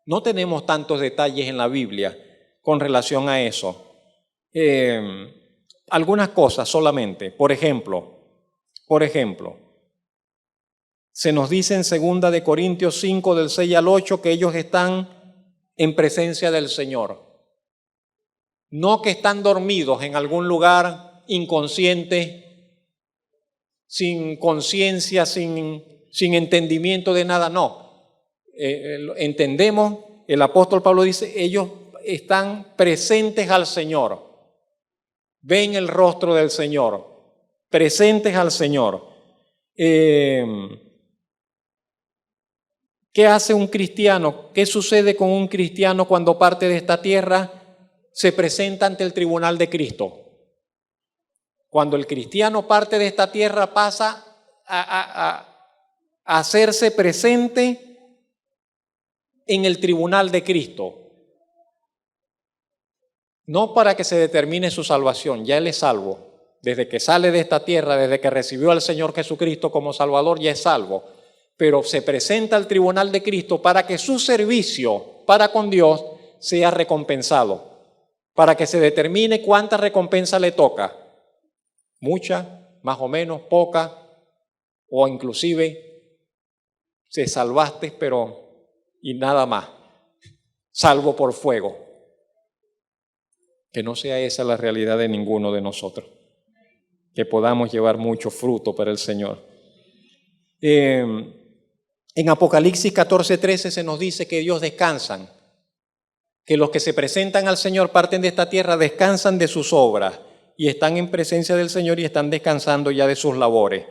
No tenemos tantos detalles en la Biblia con relación a eso. Algunas cosas solamente. Por ejemplo, se nos dice en 2 Corintios 5, del 6 al 8, que ellos están en presencia del Señor. No que están dormidos en algún lugar, inconscientes, sin conciencia, sin entendimiento de nada, no. Entendemos, el apóstol Pablo dice, ellos están presentes al Señor, ven el rostro del Señor, presentes al Señor. ¿Qué hace un cristiano? ¿Qué sucede con un cristiano cuando parte de esta tierra? Se presenta ante el tribunal de Cristo. Cuando el cristiano parte de esta tierra pasa a hacerse presente en el tribunal de Cristo. No para que se determine su salvación, ya Él es salvo. Desde que sale de esta tierra, desde que recibió al Señor Jesucristo como Salvador, ya es salvo. Pero se presenta al tribunal de Cristo para que su servicio para con Dios sea recompensado, para que se determine cuánta recompensa le toca. Mucha, más o menos, poca, o inclusive se salvaste, pero y nada más, salvo por fuego. Que no sea esa la realidad de ninguno de nosotros, que podamos llevar mucho fruto para el Señor. En Apocalipsis 14:13 se nos dice que ellos descansan, que los que se presentan al Señor, parten de esta tierra, descansan de sus obras y están en presencia del Señor y están descansando ya de sus labores.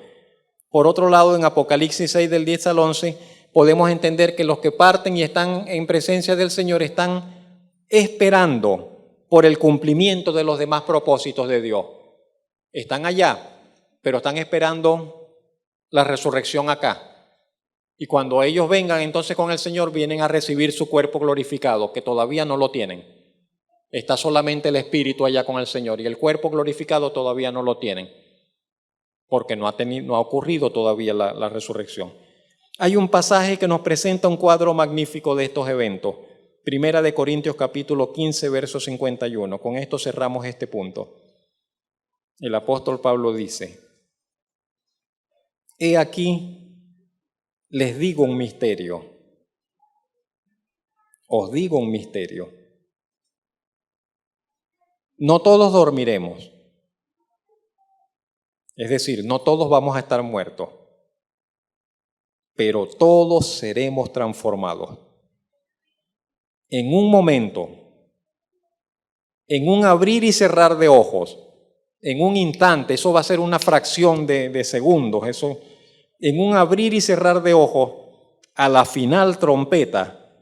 Por otro lado, en Apocalipsis 6 del 10 al 11, podemos entender que los que parten y están en presencia del Señor están esperando por el cumplimiento de los demás propósitos de Dios. Están allá, pero están esperando la resurrección acá. Y cuando ellos vengan entonces con el Señor, vienen a recibir su cuerpo glorificado, que todavía no lo tienen. Está solamente el espíritu allá con el Señor y el cuerpo glorificado todavía no lo tienen, porque no ha ocurrido todavía la resurrección. Hay un pasaje que nos presenta un cuadro magnífico de estos eventos. Primera de Corintios capítulo 15, verso 51. Con esto cerramos este punto. El apóstol Pablo dice: he aquí, les digo un misterio. Os digo un misterio. No todos dormiremos. Es decir, no todos vamos a estar muertos, pero todos seremos transformados. En un momento, en un abrir y cerrar de ojos, en un instante, eso va a ser una fracción de segundos, eso, en un abrir y cerrar de ojos, a la final trompeta,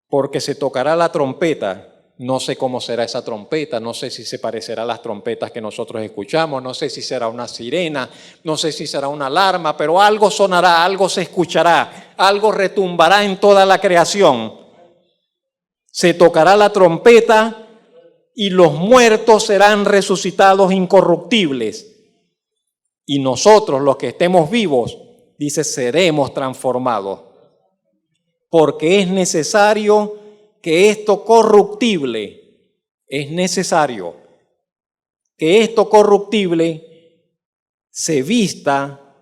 porque se tocará la trompeta. No sé cómo será esa trompeta, no sé si se parecerá a las trompetas que nosotros escuchamos, no sé si será una sirena, no sé si será una alarma, pero algo sonará, algo se escuchará, algo retumbará en toda la creación. Se tocará la trompeta y los muertos serán resucitados incorruptibles. Y nosotros, los que estemos vivos, dice, seremos transformados. Porque es necesario que esto corruptible, se vista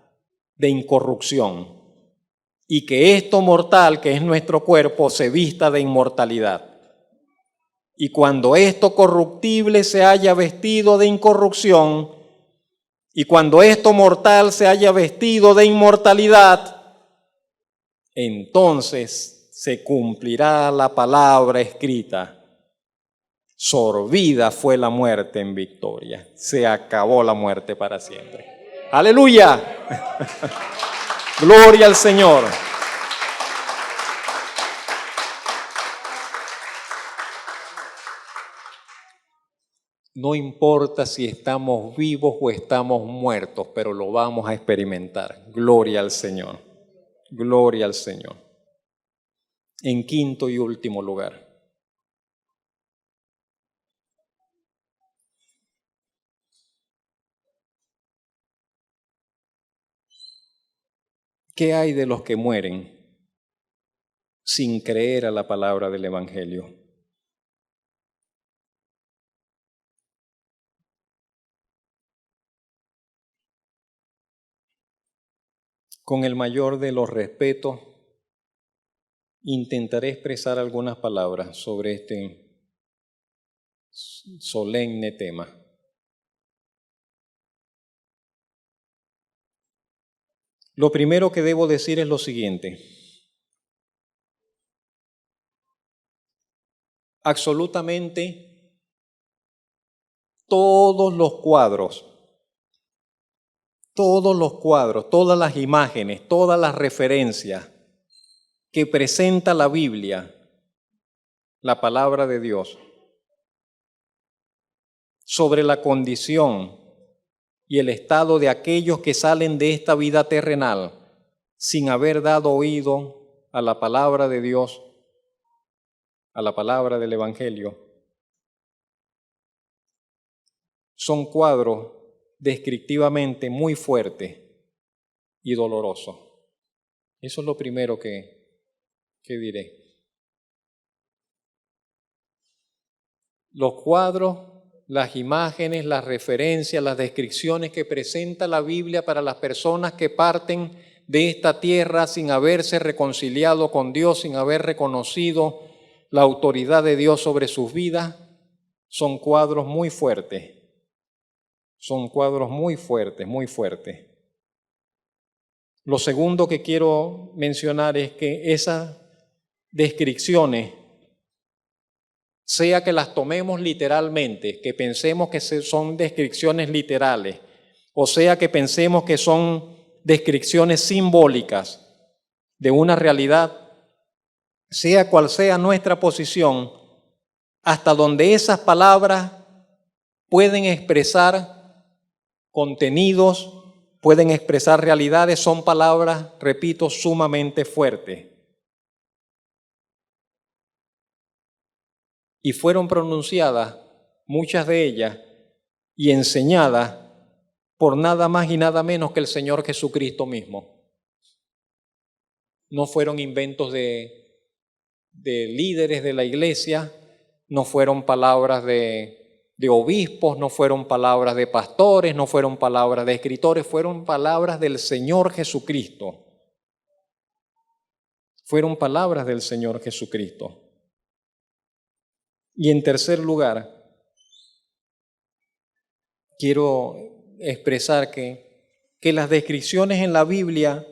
de incorrupción y que esto mortal, que es nuestro cuerpo, se vista de inmortalidad. Y cuando esto corruptible se haya vestido de incorrupción y cuando esto mortal se haya vestido de inmortalidad, entonces se cumplirá la palabra escrita: sorbida fue la muerte en victoria. Se acabó la muerte para siempre. ¡Aleluya! Gloria al Señor. No importa si estamos vivos o estamos muertos, pero lo vamos a experimentar. Gloria al Señor. Gloria al Señor. En quinto y último lugar, ¿qué hay de los que mueren sin creer a la palabra del Evangelio? Con el mayor de los respetos, intentaré expresar algunas palabras sobre este solemne tema. Lo primero que debo decir es lo siguiente: absolutamente todos los cuadros, todas las imágenes, todas las referencias que presenta la Biblia, la palabra de Dios, sobre la condición y el estado de aquellos que salen de esta vida terrenal sin haber dado oído a la palabra de Dios, a la palabra del Evangelio, son cuadros descriptivamente muy fuertes y dolorosos. Eso es lo primero que diré. Los cuadros, las imágenes, las referencias, las descripciones que presenta la Biblia para las personas que parten de esta tierra sin haberse reconciliado con Dios, sin haber reconocido la autoridad de Dios sobre sus vidas, son cuadros muy fuertes. Son cuadros muy fuertes, muy fuertes. Lo segundo que quiero mencionar es que esas descripciones, sea que las tomemos literalmente, que pensemos que son descripciones literales, o sea que pensemos que son descripciones simbólicas de una realidad, sea cual sea nuestra posición, hasta donde esas palabras pueden expresar contenidos, pueden expresar realidades, son palabras, repito, sumamente fuertes. Y fueron pronunciadas, muchas de ellas, y enseñadas por nada más y nada menos que el Señor Jesucristo mismo. No fueron inventos de líderes de la iglesia, no fueron palabras de obispos, no fueron palabras de pastores, no fueron palabras de escritores, fueron palabras del Señor Jesucristo. Fueron palabras del Señor Jesucristo. Y en tercer lugar, quiero expresar que las descripciones en la Biblia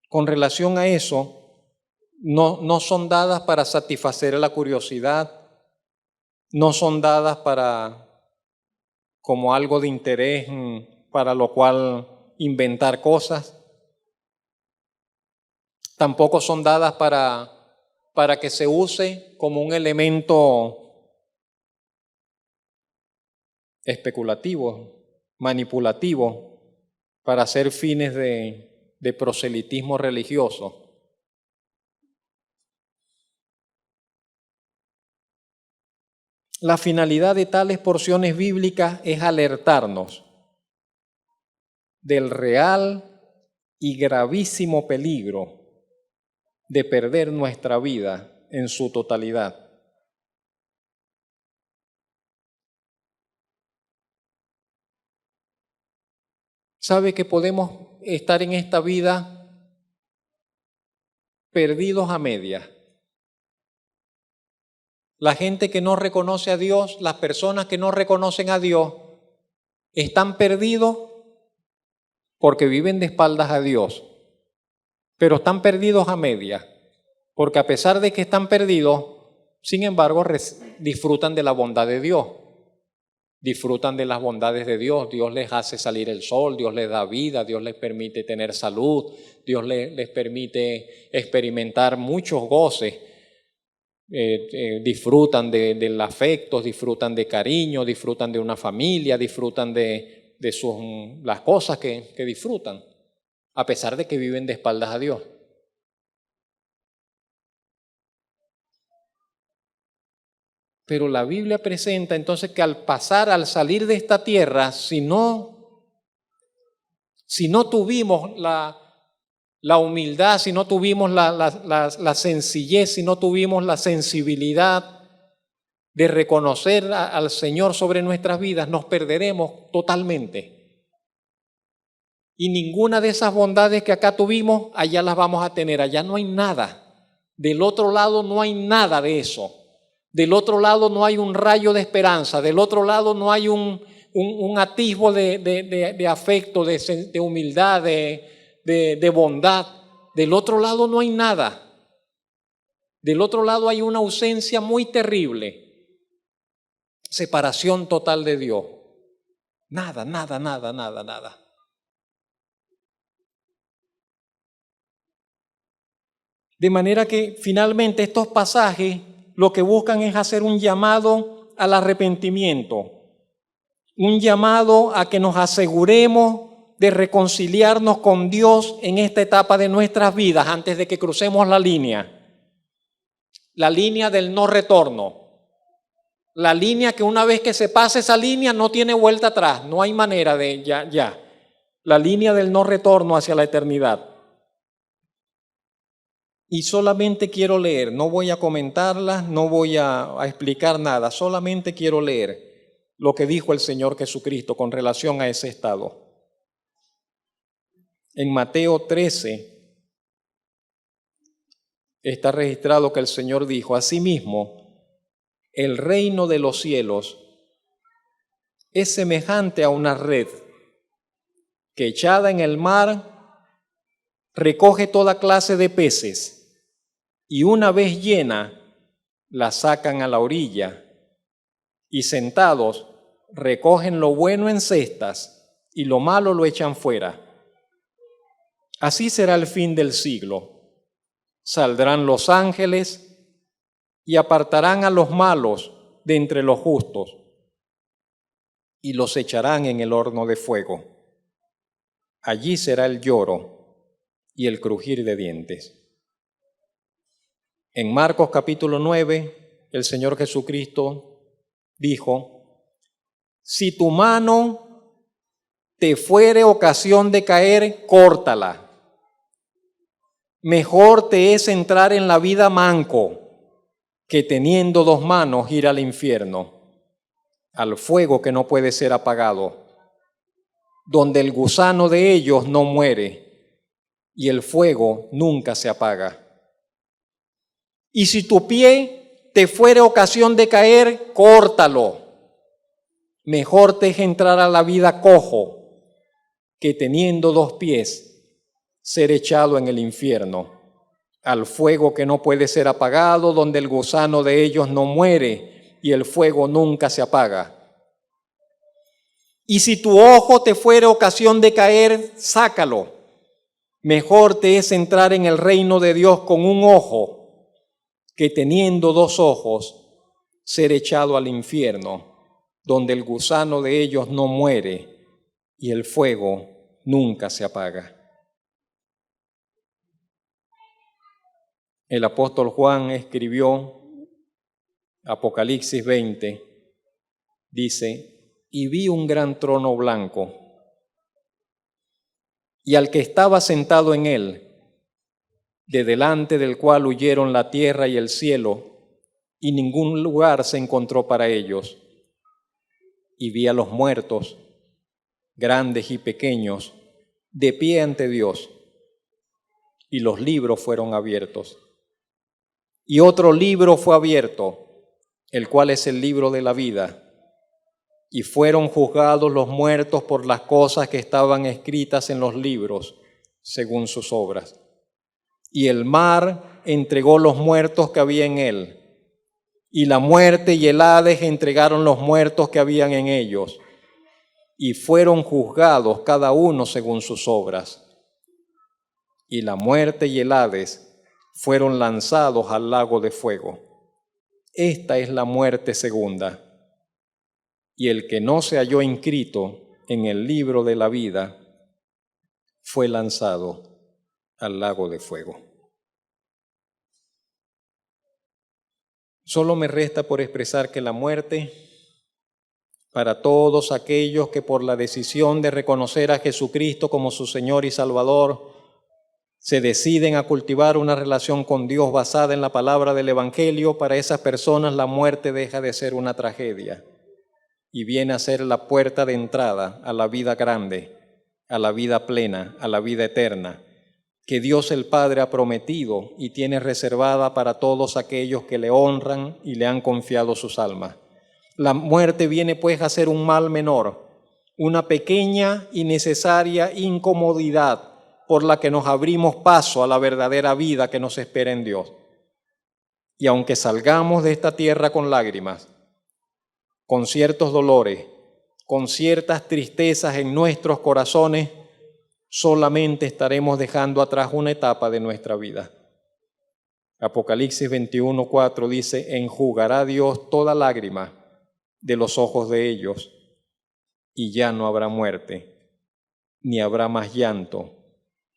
con relación a eso no son dadas para satisfacer la curiosidad, no son dadas como algo de interés para lo cual inventar cosas, tampoco son dadas para que se use como un elemento especulativo, manipulativo, para hacer fines de proselitismo religioso. La finalidad de tales porciones bíblicas es alertarnos del real y gravísimo peligro de perder nuestra vida en su totalidad. ¿Sabe que podemos estar en esta vida perdidos a medias? La gente que no reconoce a Dios, las personas que no reconocen a Dios, están perdidos porque viven de espaldas a Dios, pero están perdidos a medias, porque a pesar de que están perdidos, sin embargo, disfrutan de la bondad de Dios. Disfrutan de las bondades de Dios. Dios les hace salir el sol, Dios les da vida, Dios les permite tener salud, Dios les permite experimentar muchos goces. Disfrutan del afecto, disfrutan de cariño, disfrutan de una familia, disfrutan de las cosas que disfrutan, a pesar de que viven de espaldas a Dios. Pero la Biblia presenta entonces que al salir de esta tierra, si no tuvimos la humildad, si no tuvimos la sencillez, si no tuvimos la sensibilidad de reconocer al Señor sobre nuestras vidas, nos perderemos totalmente. Y ninguna de esas bondades que acá tuvimos, allá las vamos a tener. Allá no hay nada. Del otro lado no hay nada de eso. Del otro lado no hay un rayo de esperanza. Del otro lado no hay un atisbo de afecto, de humildad, de bondad. Del otro lado no hay nada. Del otro lado hay una ausencia muy terrible. Separación total de Dios. Nada, nada, nada, nada, nada. De manera que finalmente estos pasajes lo que buscan es hacer un llamado al arrepentimiento, un llamado a que nos aseguremos de reconciliarnos con Dios en esta etapa de nuestras vidas antes de que crucemos la línea del no retorno, La línea que una vez que se pasa esa línea no tiene vuelta atrás, no hay manera de ya. La línea del no retorno hacia la eternidad. Y solamente quiero leer, no voy a comentarlas, no voy a explicar nada, solamente quiero leer lo que dijo el Señor Jesucristo con relación a ese estado. En Mateo 13 está registrado que el Señor dijo: asimismo, el reino de los cielos es semejante a una red que, echada en el mar, recoge toda clase de peces, y una vez llena, la sacan a la orilla, y sentados recogen lo bueno en cestas y lo malo lo echan fuera. Así será el fin del siglo. Saldrán los ángeles y apartarán a los malos de entre los justos y los echarán en el horno de fuego. Allí será el lloro y el crujir de dientes. En Marcos capítulo 9, el Señor Jesucristo dijo: si tu mano te fuere ocasión de caer, córtala. Mejor te es entrar en la vida manco que teniendo dos manos ir al infierno, al fuego que no puede ser apagado, donde el gusano de ellos no muere y el fuego nunca se apaga. Y si tu pie te fuere ocasión de caer, córtalo. Mejor te es entrar a la vida cojo que teniendo dos pies ser echado en el infierno, al fuego que no puede ser apagado, donde el gusano de ellos no muere y el fuego nunca se apaga. Y si tu ojo te fuere ocasión de caer, sácalo. Mejor te es entrar en el reino de Dios con un ojo que teniendo dos ojos ser echado al infierno, donde el gusano de ellos no muere y el fuego nunca se apaga. El apóstol Juan escribió, Apocalipsis 20, dice: y vi un gran trono blanco, y al que estaba sentado en él, de delante del cual huyeron la tierra y el cielo, y ningún lugar se encontró para ellos. Y vi a los muertos, grandes y pequeños, de pie ante Dios, y los libros fueron abiertos. Y otro libro fue abierto, el cual es el libro de la vida, y fueron juzgados los muertos por las cosas que estaban escritas en los libros, según sus obras. Y el mar entregó los muertos que había en él, y la muerte y el Hades entregaron los muertos que habían en ellos, y fueron juzgados cada uno según sus obras. Y la muerte y el Hades fueron lanzados al lago de fuego. Esta es la muerte segunda. Y el que no se halló inscrito en el libro de la vida fue lanzado al lago de fuego. Solo me resta por expresar que la muerte, para todos aquellos que por la decisión de reconocer a Jesucristo como su Señor y Salvador, se deciden a cultivar una relación con Dios basada en la palabra del Evangelio, para esas personas la muerte deja de ser una tragedia y viene a ser la puerta de entrada a la vida grande, a la vida plena, a la vida eterna, que Dios el Padre ha prometido y tiene reservada para todos aquellos que le honran y le han confiado sus almas. La muerte viene pues a ser un mal menor, una pequeña y necesaria incomodidad por la que nos abrimos paso a la verdadera vida que nos espera en Dios. Y aunque salgamos de esta tierra con lágrimas, con ciertos dolores, con ciertas tristezas en nuestros corazones, solamente estaremos dejando atrás una etapa de nuestra vida. Apocalipsis 21:4 dice: enjugará Dios toda lágrima de los ojos de ellos, y ya no habrá muerte, ni habrá más llanto,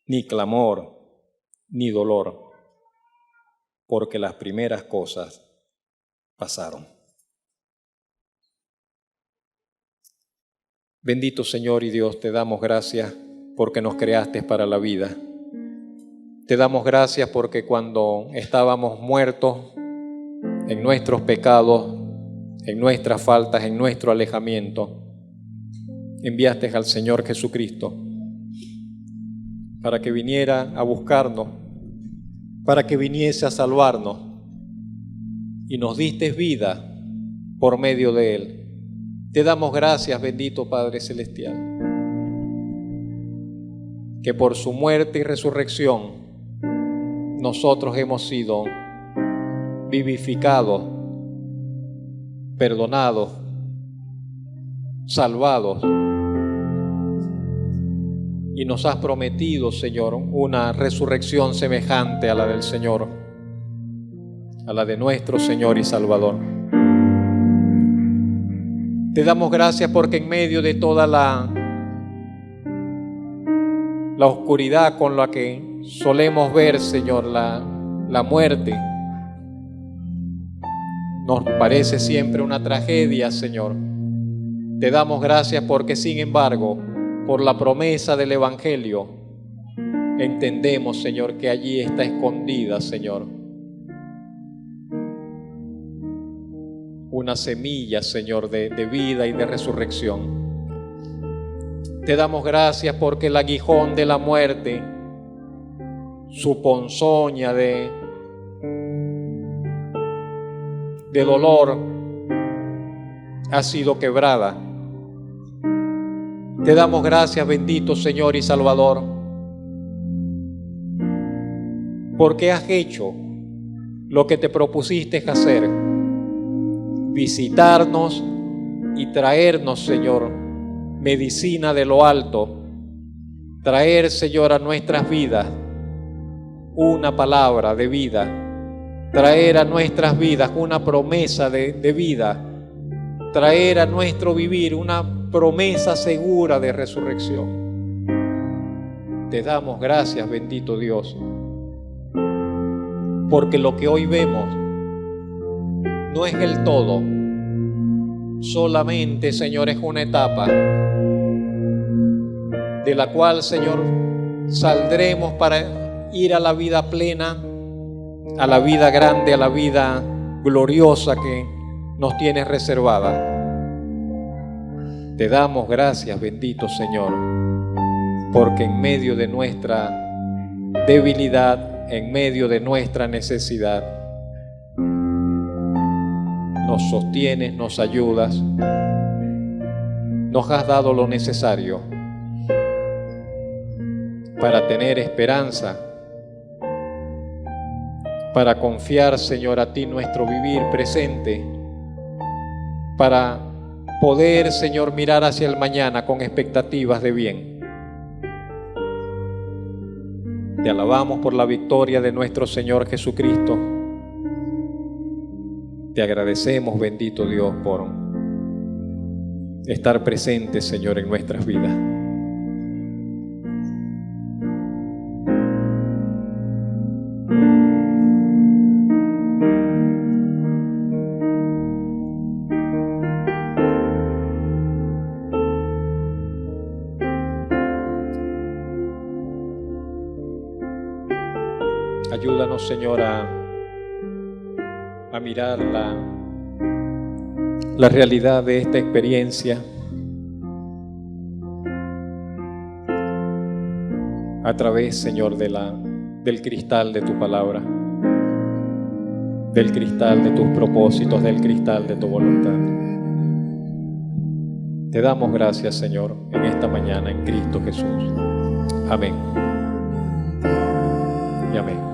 ni clamor, ni dolor, porque las primeras cosas pasaron. Bendito Señor y Dios, te damos gracias porque nos creaste para la vida. Te damos gracias porque cuando estábamos muertos en nuestros pecados, en nuestras faltas, en nuestro alejamiento, enviaste al Señor Jesucristo para que viniera a buscarnos, para que viniese a salvarnos, y nos diste vida por medio de Él. Te damos gracias, bendito Padre Celestial, que por su muerte y resurrección nosotros hemos sido vivificados, perdonados, salvados, y nos has prometido, Señor, una resurrección semejante a la del Señor, a la de nuestro Señor y Salvador. Te damos gracias porque en medio de toda la oscuridad con la que solemos ver, Señor, la muerte, nos parece siempre una tragedia, Señor. Te damos gracias porque, sin embargo, por la promesa del Evangelio, entendemos, Señor, que allí está escondida, Señor, una semilla, Señor, de vida y de resurrección. Te damos gracias porque el aguijón de la muerte, su ponzoña de dolor, ha sido quebrada. Te damos gracias, bendito Señor y Salvador, porque has hecho lo que te propusiste hacer: visitarnos y traernos, Señor, medicina de lo alto, traer, Señor, a nuestras vidas una palabra de vida, traer a nuestras vidas una promesa de vida, traer a nuestro vivir una promesa segura de resurrección. Te damos gracias, bendito Dios, porque lo que hoy vemos no es el todo, solamente, Señor, es una etapa de la cual, Señor, saldremos para ir a la vida plena, a la vida grande, a la vida gloriosa que nos tienes reservada. Te damos gracias, bendito Señor, porque en medio de nuestra debilidad, en medio de nuestra necesidad, nos sostienes, nos ayudas, nos has dado lo necesario para tener esperanza, para confiar, Señor, a ti nuestro vivir presente, para poder, Señor, mirar hacia el mañana con expectativas de bien. Te alabamos por la victoria de nuestro Señor Jesucristo. Te agradecemos, bendito Dios, por estar presente, Señor, en nuestras vidas. Ayúdanos, Señor, a mirar la realidad de esta experiencia a través, Señor, del cristal de tu palabra, del cristal de tus propósitos, del cristal de tu voluntad. Te damos gracias, Señor, en esta mañana en Cristo Jesús. Amén. Y amén.